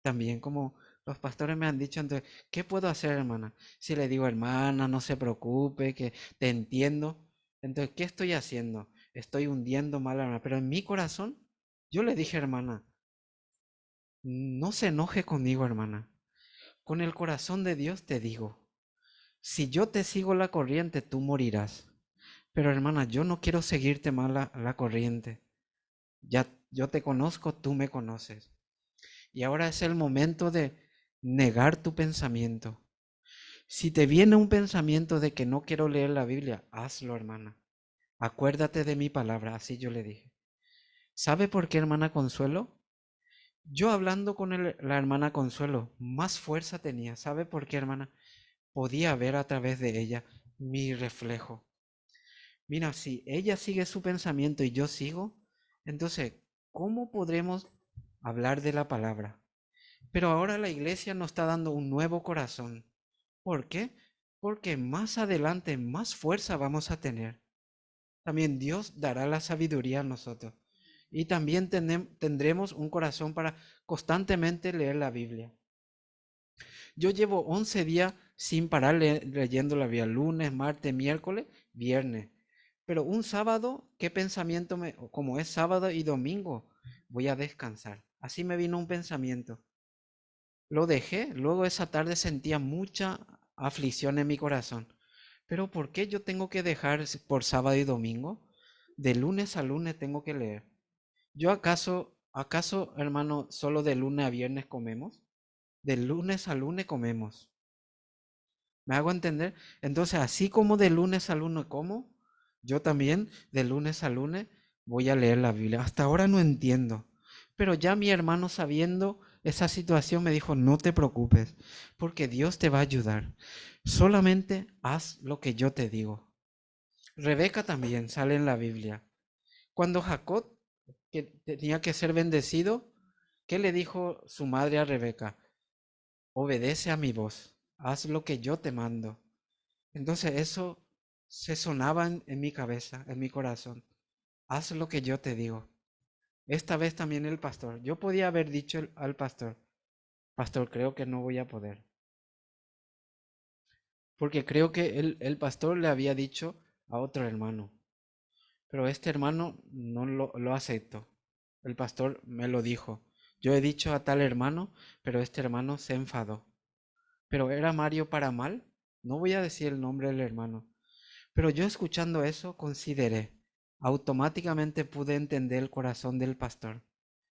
También como los pastores me han dicho, entonces, ¿qué puedo hacer, hermana? Si le digo, hermana, no se preocupe, que te entiendo. Entonces, ¿qué estoy haciendo? Estoy hundiendo mal, hermana. Pero en mi corazón, yo le dije, hermana, no se enoje conmigo, hermana. Con el corazón de Dios te digo, si yo te sigo la corriente, tú morirás. Pero hermana, yo no quiero seguirte mal la corriente. Ya yo te conozco, tú me conoces. Y ahora es el momento de negar tu pensamiento. Si te viene un pensamiento de que no quiero leer la Biblia, hazlo, hermana. Acuérdate de mi palabra, así yo le dije. ¿Sabe por qué, hermana Consuelo? Yo hablando con la hermana Consuelo, más fuerza tenía. ¿Sabe por qué, hermana? Podía ver a través de ella mi reflejo. Mira, si ella sigue su pensamiento y yo sigo, entonces, ¿cómo podremos hablar de la palabra? Pero ahora la iglesia nos está dando un nuevo corazón. ¿Por qué? Porque más adelante más fuerza vamos a tener. También Dios dará la sabiduría a nosotros. Y también tendremos un corazón para constantemente leer la Biblia. Yo llevo 11 días sin parar leyendo la Biblia, lunes, martes, miércoles, viernes. Pero un sábado, ¿qué pensamiento como es sábado y domingo, voy a descansar? Así me vino un pensamiento. Lo dejé, luego esa tarde sentía mucha aflicción en mi corazón. Pero ¿por qué yo tengo que dejar por sábado y domingo? De lunes a lunes tengo que leer. ¿Yo acaso, hermano, solo de lunes a viernes comemos? De lunes a lunes comemos. ¿Me hago entender? Entonces, así como de lunes a lunes como, yo también de lunes a lunes voy a leer la Biblia. Hasta ahora no entiendo. Pero ya mi hermano, sabiendo esa situación, me dijo, no te preocupes, porque Dios te va a ayudar. Solamente haz lo que yo te digo. Rebeca también sale en la Biblia. Cuando Jacob que tenía que ser bendecido, ¿qué le dijo su madre a Rebeca? Obedece a mi voz, haz lo que yo te mando. Entonces eso se sonaba en mi cabeza, en mi corazón. Haz lo que yo te digo. Esta vez también el pastor. Yo podía haber dicho al pastor, pastor, creo que no voy a poder. Porque creo que el pastor le había dicho a otro hermano. Pero este hermano no lo aceptó. El pastor me lo dijo. Yo he dicho a tal hermano, pero este hermano se enfadó. Pero era Mario para mal. No voy a decir el nombre del hermano. Pero yo escuchando eso consideré, automáticamente pude entender el corazón del pastor.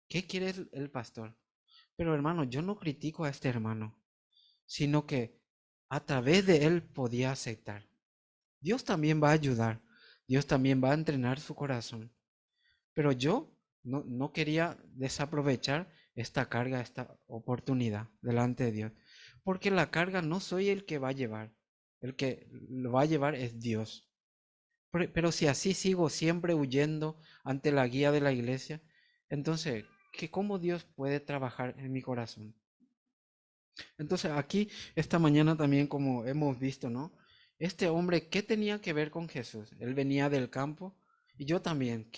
¿Qué quiere el pastor? Pero hermano, yo no critico a este hermano, sino que a través de él podía aceptar. Dios también va a ayudar, Dios también va a entrenar su corazón. Pero yo no quería desaprovechar esta carga, esta oportunidad delante de Dios. Porque la carga no soy el que va a llevar, el que lo va a llevar es Dios. Pero si así sigo siempre huyendo ante la guía de la iglesia, entonces, ¿cómo Dios puede trabajar en mi corazón? Entonces, aquí, esta mañana también, como hemos visto, ¿no? Este hombre, ¿qué tenía que ver con Jesús? Él venía del campo y yo también.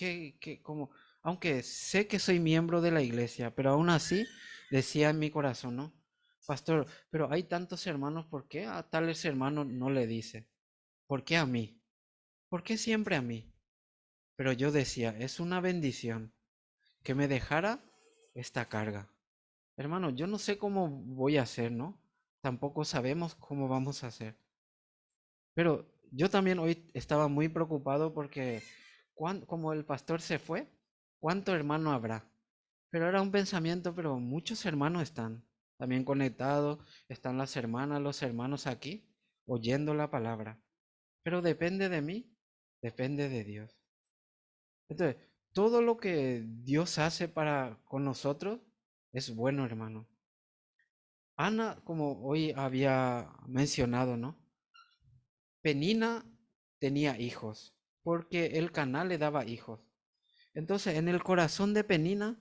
Como, aunque sé que soy miembro de la iglesia, pero aún así decía en mi corazón, ¿no? Pastor, pero hay tantos hermanos, ¿por qué a tales hermanos no le dice? ¿Por qué a mí? ¿Por qué siempre a mí? Pero yo decía, es una bendición que me dejara esta carga. Hermano, yo no sé cómo voy a hacer, ¿no? Tampoco sabemos cómo vamos a hacer. Pero yo también hoy estaba muy preocupado porque como el pastor se fue, ¿cuánto hermano habrá? Pero era un pensamiento, pero muchos hermanos están también conectados, están las hermanas, los hermanos aquí, oyendo la palabra. Pero depende de mí, depende de Dios. Entonces, todo lo que Dios hace para con nosotros es bueno, hermano. Ana, como hoy había mencionado, ¿no? Penina tenía hijos, porque el Caná le daba hijos. Entonces, en el corazón de Penina,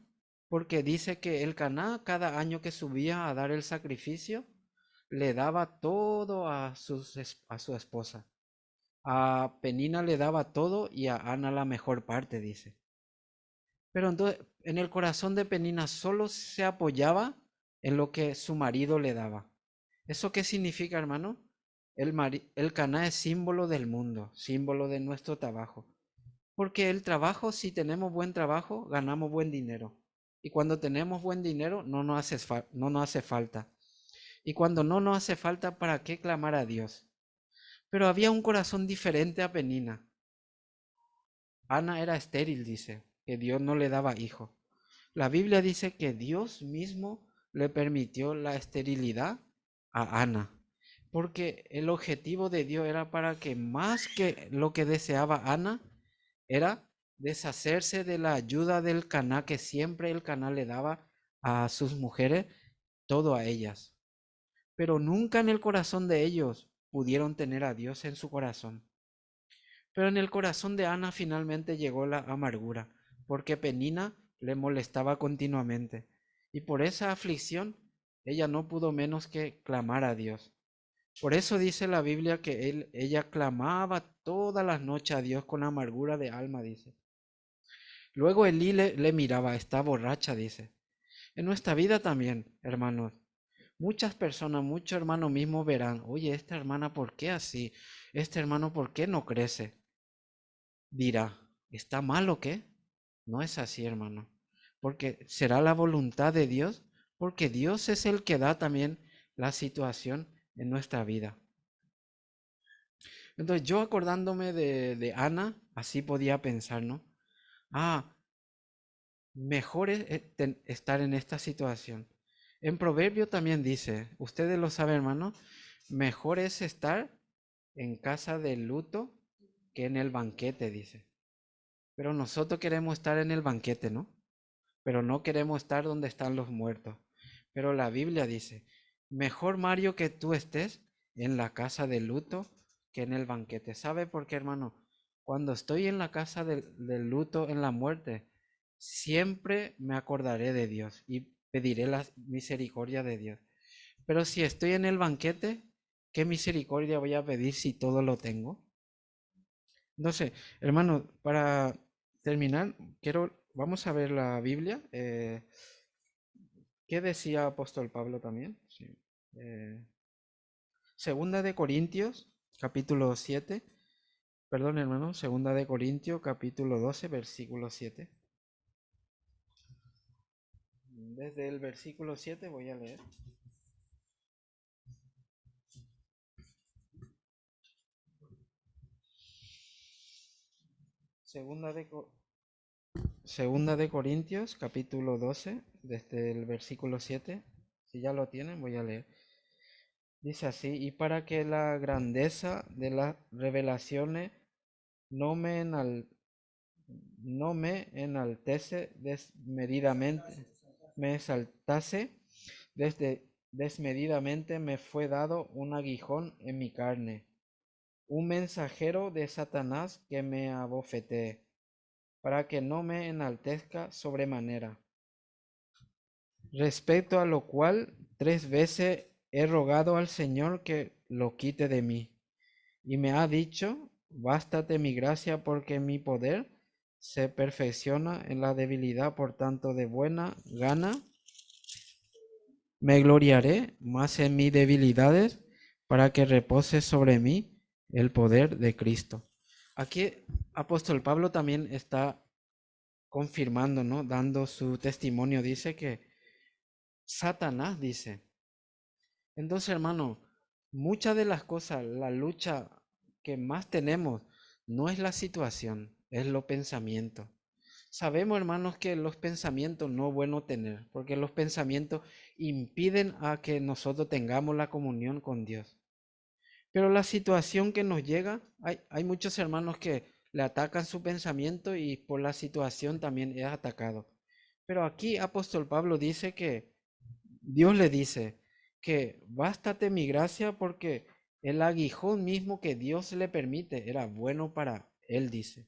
porque dice que el Caná cada año que subía a dar el sacrificio, le daba todo a su esposa. A Penina le daba todo y a Ana la mejor parte, dice. Pero entonces en el corazón de Penina solo se apoyaba en lo que su marido le daba. ¿Eso qué significa, hermano? El Caná es símbolo del mundo, símbolo de nuestro trabajo. Porque el trabajo, si tenemos buen trabajo, ganamos buen dinero. Y cuando tenemos buen dinero, no nos hace falta. Y cuando no nos hace falta, ¿para qué clamar a Dios? Pero había un corazón diferente a Penina. Ana era estéril, dice, que Dios no le daba hijo. La Biblia dice que Dios mismo le permitió la esterilidad a Ana, porque el objetivo de Dios era para que más que lo que deseaba Ana, era deshacerse de la ayuda del Caná, que siempre el Caná le daba a sus mujeres, todo a ellas. Pero nunca en el corazón de ellos pudieron tener a Dios en su corazón. Pero en el corazón de Ana finalmente llegó la amargura, porque Penina le molestaba continuamente. Y por esa aflicción, ella no pudo menos que clamar a Dios. Por eso dice la Biblia que ella clamaba todas las noches a Dios con amargura de alma, dice. Luego Elí le miraba, está borracha, dice. En nuestra vida también, hermanos, muchas personas, muchos hermanos mismos verán, oye, esta hermana, ¿por qué así? Este hermano, ¿por qué no crece? Dirá, ¿está mal o qué? No es así, hermano, porque será la voluntad de Dios, porque Dios es el que da también la situación en nuestra vida. Entonces yo acordándome de Ana, así podía pensar, ¿no? Ah, mejor es estar en esta situación. En Proverbio también dice, ustedes lo saben, hermano, mejor es estar en casa de luto que en el banquete, dice. Pero nosotros queremos estar en el banquete, ¿no? Pero no queremos estar donde están los muertos. Pero la Biblia dice, mejor, Mario, que tú estés en la casa de luto que en el banquete. ¿Sabe por qué, hermano? Cuando estoy en la casa del luto, en la muerte, siempre me acordaré de Dios y pediré la misericordia de Dios. Pero si estoy en el banquete, ¿qué misericordia voy a pedir si todo lo tengo? Entonces, hermano, para terminar, vamos a ver la Biblia. ¿Qué decía apóstol Pablo también? Sí. Eh, Segunda de Corintios, capítulo 7. Perdón, hermano, Segunda de Corintios, capítulo 12, versículo 7. Desde el versículo 7 voy a leer. Segunda de, Segunda de Corintios, capítulo 12, desde el versículo 7. Si ya lo tienen, voy a leer. Dice así, y para que la grandeza de las revelaciones no me, no me enaltece desmedidamente, me exaltase desmedidamente, me fue dado un aguijón en mi carne, un mensajero de Satanás que me abofetee, para que no me enaltezca sobremanera. Respecto a lo cual 3 veces he rogado al Señor que lo quite de mí. Y me ha dicho, bástate mi gracia porque mi poder se perfecciona en la debilidad, por tanto de buena gana me gloriaré más en mis debilidades para que repose sobre mí el poder de Cristo. Aquí apóstol Pablo también está confirmando, ¿no? Dando su testimonio. Dice que Satanás dice. Entonces, hermano, muchas de las cosas, la lucha que más tenemos no es la situación, es los pensamientos. Sabemos, hermanos, que los pensamientos no es bueno tener, porque los pensamientos impiden a que nosotros tengamos la comunión con Dios. Pero la situación que nos llega, hay muchos hermanos que le atacan su pensamiento y por la situación también es atacado. Pero aquí apóstol Pablo dice que Dios le dice que bástate mi gracia porque el aguijón mismo que Dios le permite era bueno para él, dice.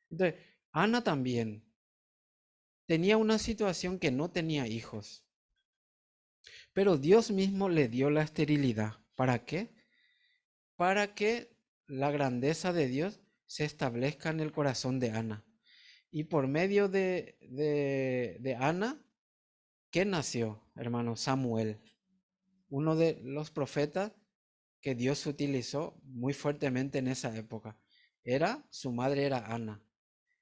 Entonces, Ana también tenía una situación que no tenía hijos, pero Dios mismo le dio la esterilidad. ¿Para qué? Para que la grandeza de Dios se establezca en el corazón de Ana. Y por medio de Ana, ¿qué nació, hermano? Samuel, uno de los profetas que Dios utilizó muy fuertemente en esa época. Su madre era Ana.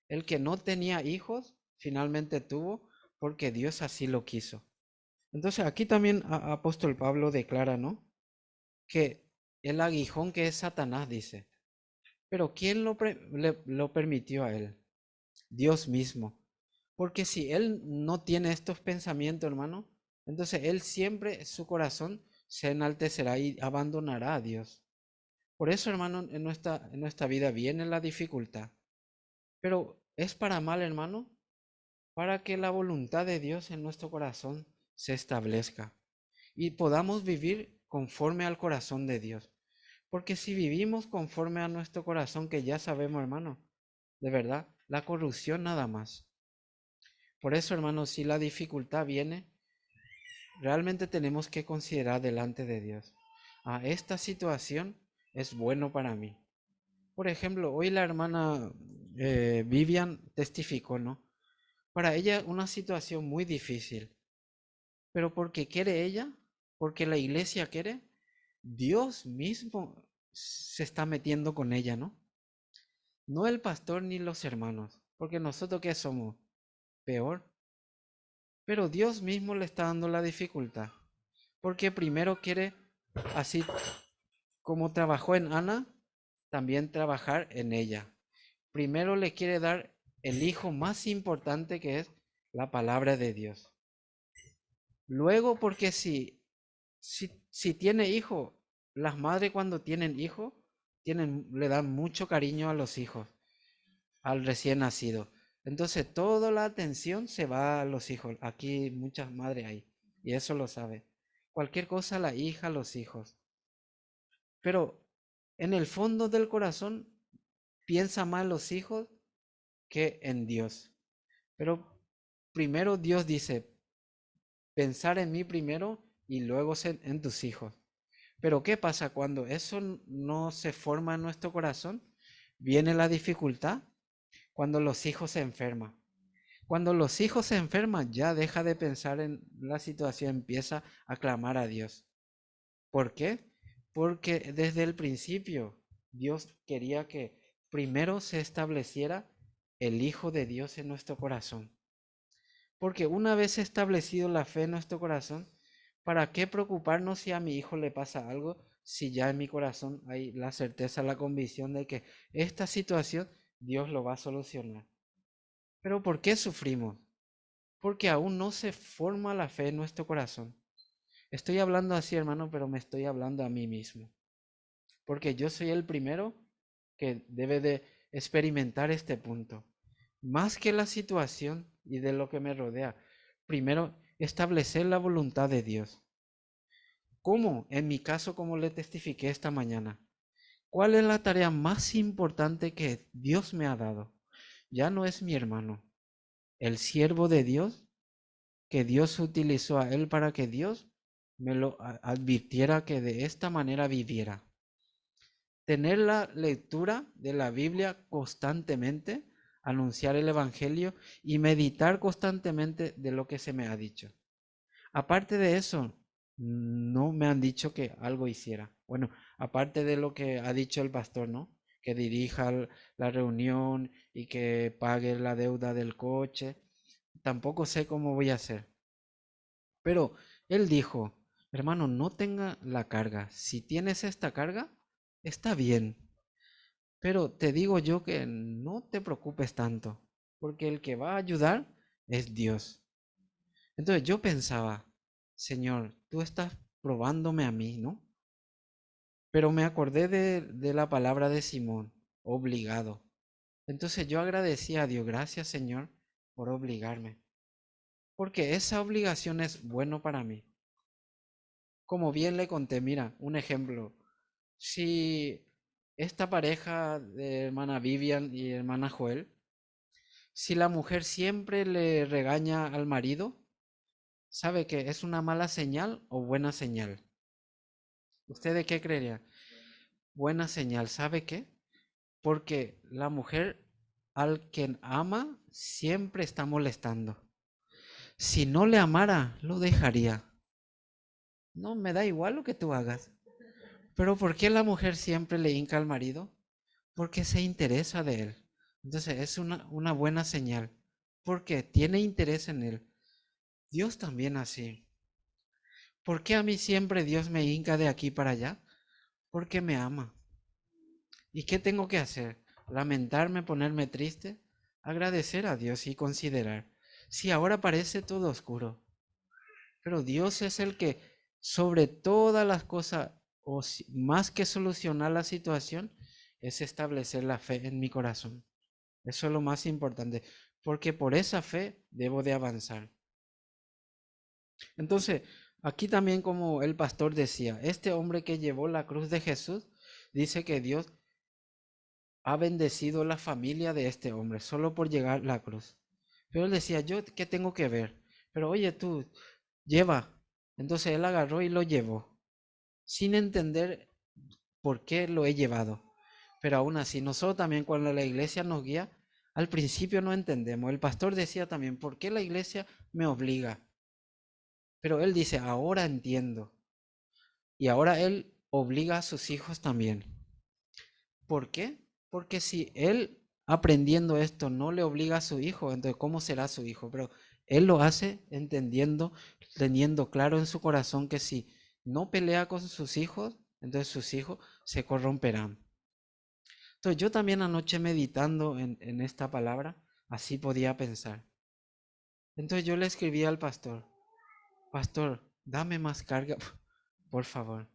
El que no tenía hijos, finalmente tuvo, porque Dios así lo quiso. Entonces aquí también apóstol Pablo declara, ¿no? Que el aguijón que es Satanás, dice. Pero ¿quién lo permitió a él? Dios mismo. Porque si él no tiene estos pensamientos, hermano, entonces él siempre, su corazón se enaltecerá y abandonará a Dios. Por eso, hermano, en nuestra vida viene la dificultad. Pero es para mal, hermano, para que la voluntad de Dios en nuestro corazón se establezca y podamos vivir conforme al corazón de Dios. Porque si vivimos conforme a nuestro corazón, que ya sabemos, hermano, de verdad, la corrupción nada más. Por eso, hermano, si la dificultad viene, realmente tenemos que considerar delante de Dios. Esta situación es bueno para mí. Por ejemplo, hoy la hermana Vivian testificó, ¿no? Para ella una situación muy difícil, pero porque quiere ella, porque la iglesia quiere, Dios mismo se está metiendo con ella, ¿no? No el pastor ni los hermanos, porque nosotros ¿qué somos? Peor. Pero Dios mismo le está dando la dificultad, porque primero quiere, así como trabajó en Ana, también trabajar en ella. Primero le quiere dar el hijo más importante, que es la palabra de Dios. Luego, porque si tiene hijo, las madres cuando tienen hijo, le dan mucho cariño a los hijos, al recién nacido. Entonces toda la atención se va a los hijos. Aquí muchas madres hay, y eso lo sabe. Cualquier cosa, la hija, los hijos. Pero en el fondo del corazón piensa más en los hijos que en Dios. Pero primero Dios dice, pensar en mí primero y luego en tus hijos. Pero ¿qué pasa cuando eso no se forma en nuestro corazón? Viene la dificultad cuando los hijos se enferman. Cuando los hijos se enferman, ya deja de pensar en la situación, empieza a clamar a Dios. ¿Por qué? Porque desde el principio Dios quería que primero se estableciera el Hijo de Dios en nuestro corazón. Porque una vez establecido la fe en nuestro corazón, ¿para qué preocuparnos si a mi hijo le pasa algo, si ya en mi corazón hay la certeza, la convicción de que esta situación Dios lo va a solucionar? Pero ¿por qué sufrimos? Porque aún no se forma la fe en nuestro corazón. Estoy hablando así, hermano, pero me estoy hablando a mí mismo. Porque yo soy el primero que debe de experimentar este punto. Más que la situación y de lo que me rodea, primero establecer la voluntad de Dios. ¿Cómo? En mi caso, como le testifiqué esta mañana. ¿Cuál es la tarea más importante que Dios me ha dado? Ya no es mi hermano, el siervo de Dios, que Dios utilizó a él para que Dios me lo advirtiera que de esta manera viviera. Tener la lectura de la Biblia constantemente, anunciar el Evangelio y meditar constantemente de lo que se me ha dicho. Aparte de eso, no me han dicho que algo hiciera. Bueno, aparte de lo que ha dicho el pastor, ¿no? Que dirija la reunión y que pague la deuda del coche. Tampoco sé cómo voy a hacer. Pero él dijo, hermano, no tenga la carga. Si tienes esta carga, está bien. Pero te digo yo que no te preocupes tanto, porque el que va a ayudar es Dios. Entonces yo pensaba, Señor, tú estás probándome a mí, ¿no? Pero me acordé de la palabra de Simón, obligado. Entonces yo agradecí a Dios, gracias Señor por obligarme, porque esa obligación es bueno para mí. Como bien le conté, mira, un ejemplo. Si esta pareja de hermana Vivian y hermana Joel, si la mujer siempre le regaña al marido, ¿sabe que es una mala señal o buena señal? ¿Usted de qué creería? buena señal. ¿Sabe qué? Porque la mujer al quien ama siempre está molestando. Si no le amara, lo dejaría. No, me da igual lo que tú hagas. Pero ¿por qué la mujer siempre le hinca al marido? Porque se interesa de él. Entonces es una buena señal. Porque tiene interés en él. Dios también así. ¿Por qué a mí siempre Dios me hinca de aquí para allá? Porque me ama. ¿Y qué tengo que hacer? ¿Lamentarme, ponerme triste? Agradecer a Dios y considerar. Si ahora parece todo oscuro, pero Dios es el que sobre todas las cosas, más que solucionar la situación, es establecer la fe en mi corazón. Eso es lo más importante, porque por esa fe debo de avanzar. Entonces, aquí también como el pastor decía, este hombre que llevó la cruz de Jesús, dice que Dios ha bendecido la familia de este hombre solo por llegar a la cruz. Pero él decía, ¿yo qué tengo que ver? Pero oye tú, lleva. Entonces él agarró y lo llevó, sin entender por qué lo he llevado. Pero aún así, nosotros también cuando la iglesia nos guía, al principio no entendemos. El pastor decía también, ¿por qué la iglesia me obliga? Pero él dice, ahora entiendo. Y ahora él obliga a sus hijos también. ¿Por qué? Porque si él aprendiendo esto no le obliga a su hijo, entonces ¿cómo será su hijo? Pero él lo hace entendiendo, teniendo claro en su corazón que si no pelea con sus hijos, entonces sus hijos se corromperán. Entonces yo también anoche meditando en esta palabra, así podía pensar. Entonces yo le escribí al pastor, pastor, dame más carga, por favor,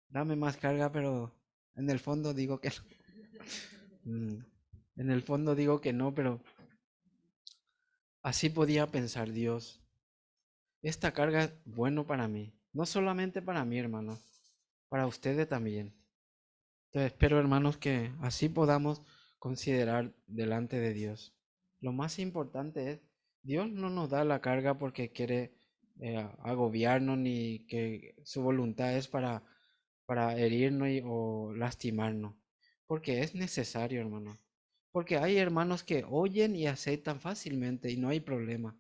dame más carga, pero en el fondo digo que mm, en el fondo digo que no, pero así podía pensar Dios. Esta carga es bueno para mí, no solamente para mí, hermano, para ustedes también. Entonces espero, hermanos, que así podamos considerar delante de Dios. Lo más importante es, Dios no nos da la carga porque quiere agobiarnos ni que su voluntad es para herirnos o lastimarnos, porque es necesario, hermano. Porque hay hermanos que oyen y aceptan fácilmente y no hay problema.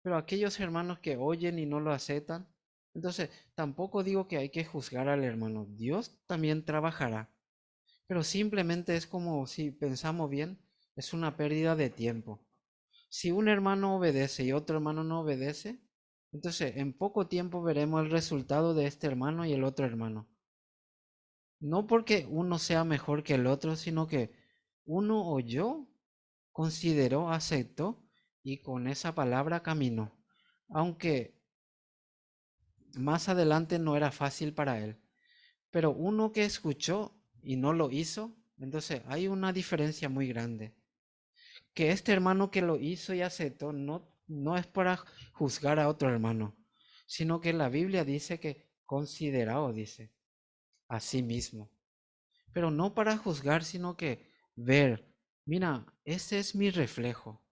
Pero aquellos hermanos que oyen y no lo aceptan, entonces tampoco digo que hay que juzgar al hermano. Dios también trabajará. Pero simplemente es como si pensamos bien, es una pérdida de tiempo. Si un hermano obedece y otro hermano no obedece, entonces en poco tiempo veremos el resultado de este hermano y el otro hermano. No porque uno sea mejor que el otro, sino que uno oyó, consideró, aceptó y con esa palabra caminó. Aunque más adelante no era fácil para él. Pero uno que escuchó y no lo hizo, entonces hay una diferencia muy grande. Que este hermano que lo hizo y aceptó no es para juzgar a otro hermano, sino que la Biblia dice que considerado, dice, a sí mismo. Pero no para juzgar, sino que ver, mira, ese es mi reflejo.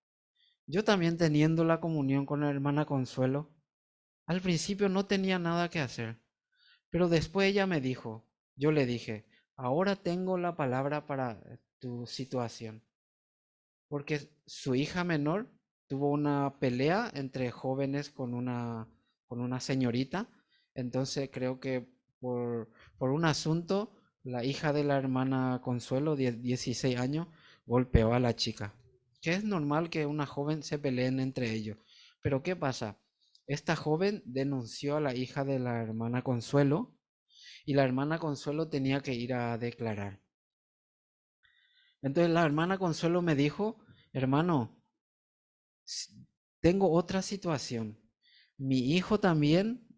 Yo también teniendo la comunión con la hermana Consuelo, al principio no tenía nada que hacer, pero después ella me dijo, yo le dije, ahora tengo la palabra para tu situación, porque su hija menor tuvo una pelea entre jóvenes con una señorita, entonces creo que por un asunto, la hija de la hermana Consuelo, 16 años, golpeó a la chica, que es normal que una joven se peleen entre ellos, pero ¿qué pasa? Esta joven denunció a la hija de la hermana Consuelo y la hermana Consuelo tenía que ir a declarar. Entonces la hermana Consuelo me dijo, hermano, tengo otra situación. Mi hijo también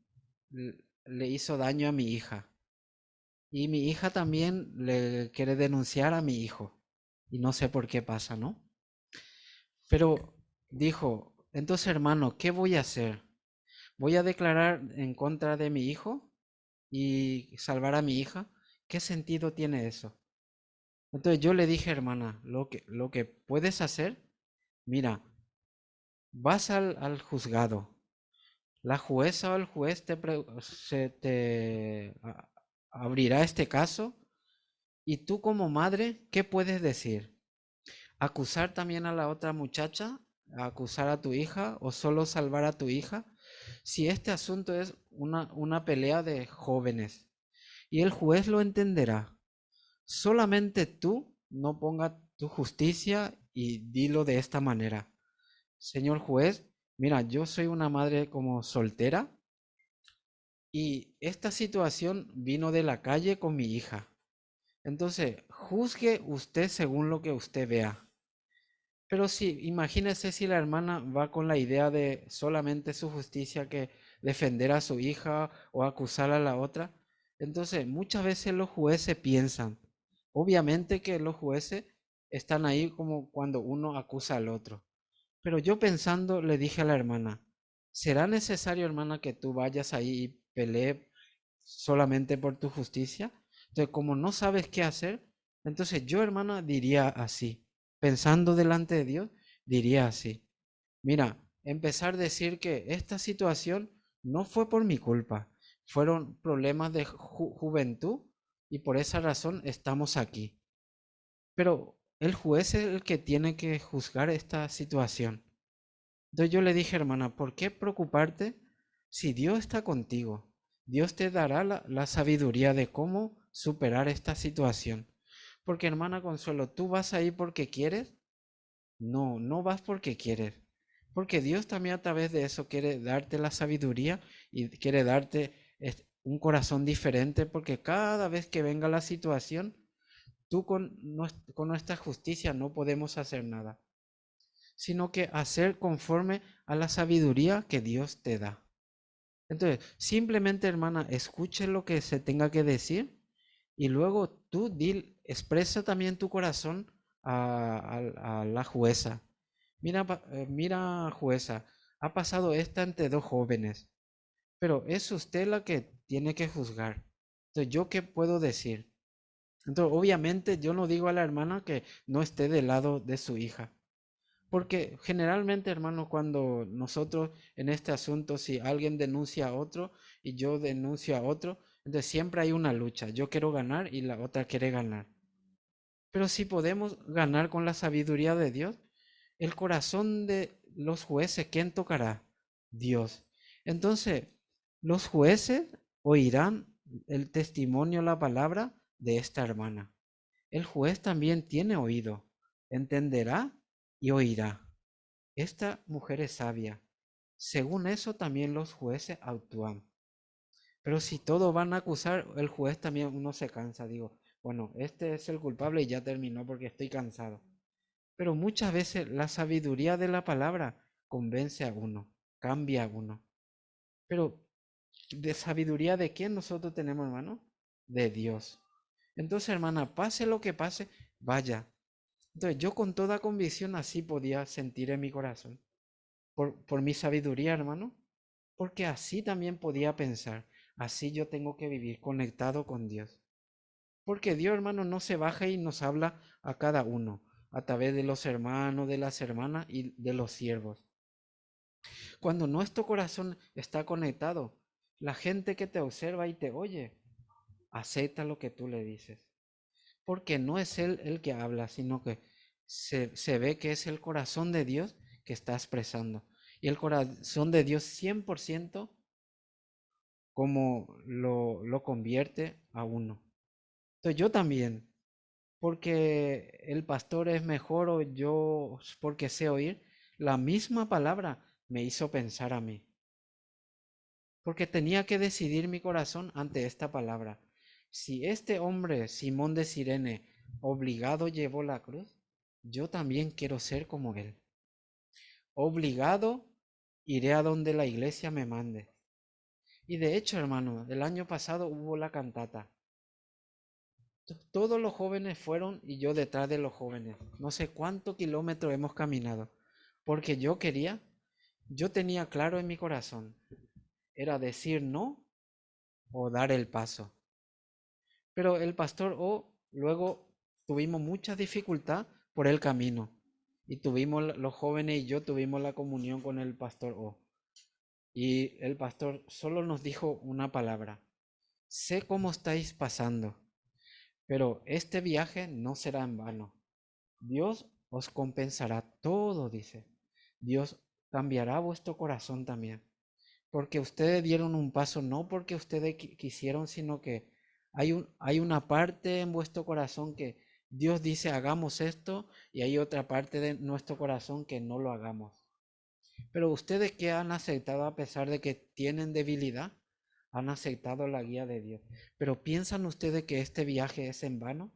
le hizo daño a mi hija. Y mi hija también le quiere denunciar a mi hijo. Y no sé por qué pasa, ¿no? Pero dijo, entonces hermano, ¿qué voy a hacer? ¿Voy a declarar en contra de mi hijo y salvar a mi hija? ¿Qué sentido tiene eso? Entonces yo le dije, hermana, lo que puedes hacer, mira, vas al juzgado. La jueza o el juez abrirá este caso y tú como madre, ¿qué puedes decir? ¿Acusar también a la otra muchacha? ¿Acusar a tu hija o solo salvar a tu hija? Si este asunto es una pelea de jóvenes y el juez lo entenderá, solamente tú no ponga tu justicia y dilo de esta manera. Señor juez, mira, yo soy una madre como soltera y esta situación vino de la calle con mi hija. Entonces, juzgue usted según lo que usted vea. Pero sí, imagínese si la hermana va con la idea de solamente su justicia que defender a su hija o acusar a la otra. Entonces, muchas veces los jueces piensan, obviamente que los jueces están ahí como cuando uno acusa al otro. Pero yo pensando le dije a la hermana, ¿será necesario, hermana, que tú vayas ahí y pelees solamente por tu justicia? Entonces, como no sabes qué hacer, entonces yo, hermana, diría así, pensando delante de Dios, diría así, mira, empezar a decir que esta situación no fue por mi culpa, fueron problemas de juventud y por esa razón estamos aquí. Pero el juez es el que tiene que juzgar esta situación. Entonces yo le dije, hermana, ¿por qué preocuparte si Dios está contigo? Dios te dará la sabiduría de cómo superar esta situación. Porque, hermana Consuelo, ¿tú vas ahí porque quieres? No, no vas porque quieres. Porque Dios también a través de eso quiere darte la sabiduría y quiere darte un corazón diferente, porque cada vez que venga la situación, tú con nuestra justicia no podemos hacer nada, sino que hacer conforme a la sabiduría que Dios te da. Entonces, simplemente, hermana, escuche lo que se tenga que decir y luego tú expresa también tu corazón a la jueza. Mira, mira, jueza, ha pasado esta entre dos jóvenes, pero es usted la que tiene que juzgar. Entonces, ¿yo qué puedo decir? Entonces, obviamente, yo no digo a la hermana que no esté del lado de su hija. Porque generalmente, hermano, cuando nosotros en este asunto, si alguien denuncia a otro y yo denuncio a otro, entonces siempre hay una lucha. Yo quiero ganar y la otra quiere ganar. Pero si podemos ganar con la sabiduría de Dios, el corazón de los jueces, ¿quién tocará? Dios. Entonces, los jueces oirán el testimonio, la palabra de esta hermana. El juez también tiene oído, entenderá y oirá. Esta mujer es sabia. Según eso también los jueces actúan. Pero si todos van a acusar, el juez también uno se cansa. Digo, bueno, este es el culpable y ya terminó porque estoy cansado. Pero muchas veces la sabiduría de la palabra convence a uno, cambia a uno. Pero ¿de sabiduría de quién nosotros tenemos, hermano? De Dios. Entonces, hermana, pase lo que pase, vaya. Entonces yo con toda convicción así podía sentir en mi corazón. Por mi sabiduría, hermano, porque así también podía pensar, así yo tengo que vivir conectado con Dios. Porque Dios, hermano, no se baja y nos habla a cada uno, a través de los hermanos, de las hermanas y de los siervos. Cuando nuestro corazón está conectado, la gente que te observa y te oye, acepta lo que tú le dices. Porque no es Él el que habla, sino que se ve que es el corazón de Dios que está expresando. Y el corazón de Dios 100% como lo convierte a uno. Entonces yo también, porque el pastor es mejor o yo porque sé oír, la misma palabra me hizo pensar a mí. Porque tenía que decidir mi corazón ante esta palabra. Si este hombre, Simón de Cirene, obligado llevó la cruz, yo también quiero ser como él. Obligado iré a donde la iglesia me mande. Y de hecho, hermano, el año pasado hubo la cantata. Todos los jóvenes fueron y yo detrás de los jóvenes. No sé cuántos kilómetros hemos caminado. Porque yo tenía claro en mi corazón, era decir no o dar el paso. Pero el pastor O luego tuvimos mucha dificultad por el camino. Y tuvimos, los jóvenes y yo tuvimos la comunión con el pastor O. Y el pastor solo nos dijo una palabra. sé cómo estáis pasando, pero este viaje no será en vano. Dios os compensará todo, dice. Dios cambiará vuestro corazón también. Porque ustedes dieron un paso, no porque ustedes quisieron, sino que hay una parte en vuestro corazón que Dios dice hagamos esto y hay otra parte de nuestro corazón que no lo hagamos. Pero ustedes que han aceptado a pesar de que tienen debilidad, han aceptado la guía de Dios. Pero ¿piensan ustedes que este viaje es en vano?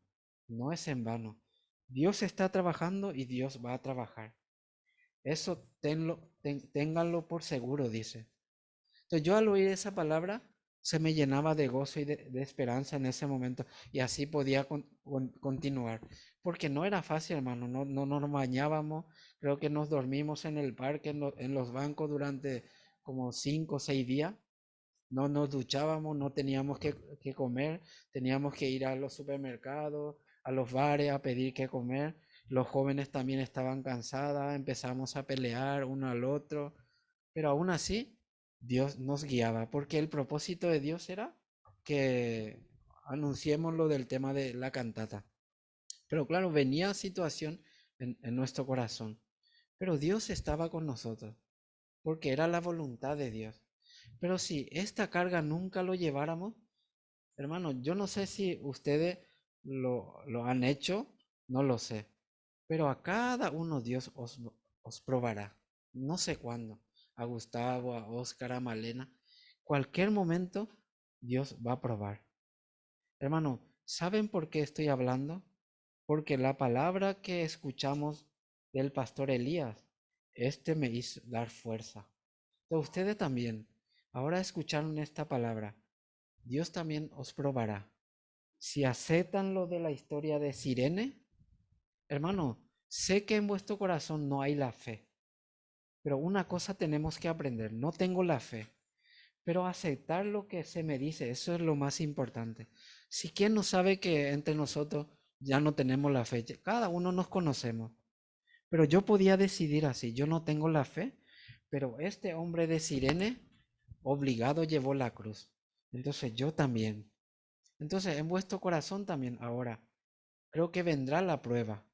No es en vano. Dios está trabajando y Dios va a trabajar. Eso ténganlo por seguro, dice. Entonces yo al oír esa palabra se me llenaba de gozo y de esperanza en ese momento y así podía continuar. Porque no era fácil, hermano, no nos bañábamos, creo que nos dormimos en el parque, en los bancos durante como 5 o 6 días. No nos duchábamos, no teníamos que comer, teníamos que ir a los supermercados, a los bares a pedir que comer. Los jóvenes también estaban cansados, empezamos a pelear uno al otro, pero aún así Dios nos guiaba, porque el propósito de Dios era que anunciemos lo del tema de la cantata. Pero claro, venía situación en nuestro corazón, pero Dios estaba con nosotros, porque era la voluntad de Dios. Pero si esta carga nunca lo lleváramos, hermano, yo no sé si ustedes lo han hecho, no lo sé, pero a cada uno Dios os probará, no sé cuándo, a Gustavo, a Oscar, a Malena, cualquier momento Dios va a probar. Hermano, ¿saben por qué estoy hablando? Porque la palabra que escuchamos del pastor Elías, este me hizo dar fuerza. Entonces, ustedes también, ahora escucharon esta palabra, Dios también os probará. Si aceptan lo de la historia de Sirene, hermano, sé que en vuestro corazón no hay la fe, pero una cosa tenemos que aprender, no tengo la fe, pero aceptar lo que se me dice, eso es lo más importante. Si quién no sabe que entre nosotros ya no tenemos la fe, cada uno nos conocemos, pero yo podía decidir así, yo no tengo la fe, pero este hombre de Sirene obligado llevó la cruz, entonces yo también. Entonces en vuestro corazón también ahora, creo que vendrá la prueba,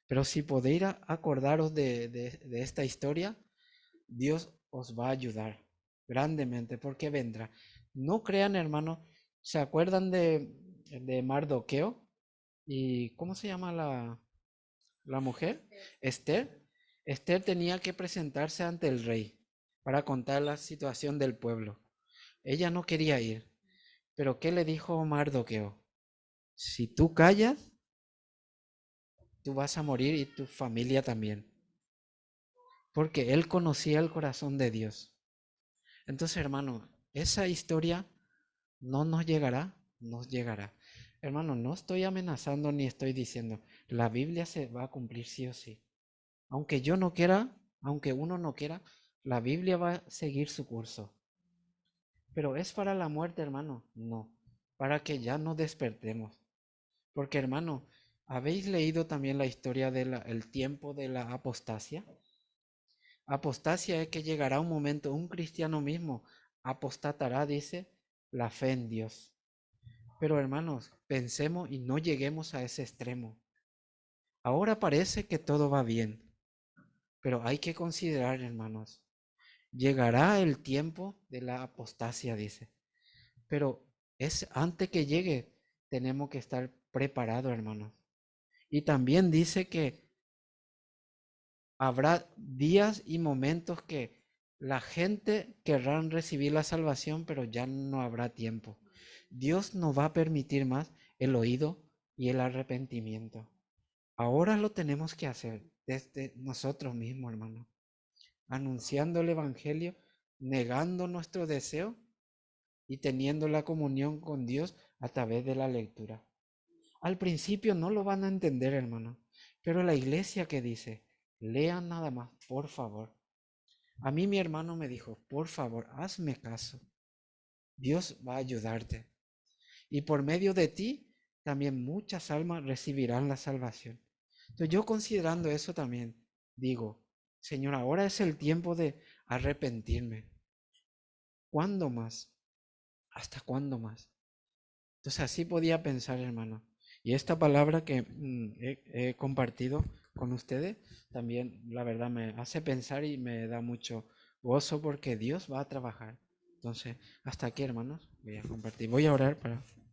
pero si podéis acordaros de esta historia, Dios os va a ayudar grandemente porque vendrá. No crean, hermano, ¿se acuerdan de Mardoqueo? ¿Y cómo se llama la mujer? Esther. Esther tenía que presentarse ante el rey para contar la situación del pueblo. Ella no quería ir, pero ¿qué le dijo Mardoqueo? Si tú callas, tú vas a morir y tu familia también, porque él conocía el corazón de Dios. Entonces, hermano, esa historia no nos llegará, nos llegará. Hermano, no estoy amenazando ni estoy diciendo, la Biblia se va a cumplir sí o sí. Aunque yo no quiera, aunque uno no quiera, la Biblia va a seguir su curso. Pero ¿es para la muerte, hermano? No, para que ya no despertemos. Porque, hermano, ¿habéis leído también la historia del tiempo de la apostasia? Apostasia es que llegará un momento, un cristiano mismo apostatará, dice, la fe en Dios. Pero hermanos, pensemos y no lleguemos a ese extremo. Ahora parece que todo va bien, pero hay que considerar, hermanos, llegará el tiempo de la apostasia, dice. Pero es antes que llegue, tenemos que estar preparados, hermanos. Y también dice que habrá días y momentos que la gente querrá recibir la salvación, pero ya no habrá tiempo. Dios no va a permitir más el oído y el arrepentimiento. Ahora lo tenemos que hacer desde nosotros mismos, hermano, anunciando el Evangelio, negando nuestro deseo y teniendo la comunión con Dios a través de la lectura. Al principio no lo van a entender, hermano, pero la iglesia que dice, lean nada más, por favor. A mí mi hermano me dijo, por favor, hazme caso. Dios va a ayudarte. Y por medio de ti, también muchas almas recibirán la salvación. Entonces yo considerando eso también, digo, Señor, ahora es el tiempo de arrepentirme. ¿Cuándo más? ¿Hasta cuándo más? Entonces así podía pensar, hermano. Y esta palabra que he compartido con ustedes también, la verdad, me hace pensar y me da mucho gozo porque Dios va a trabajar. Entonces, hasta aquí, hermanos, voy a compartir. Voy a orar para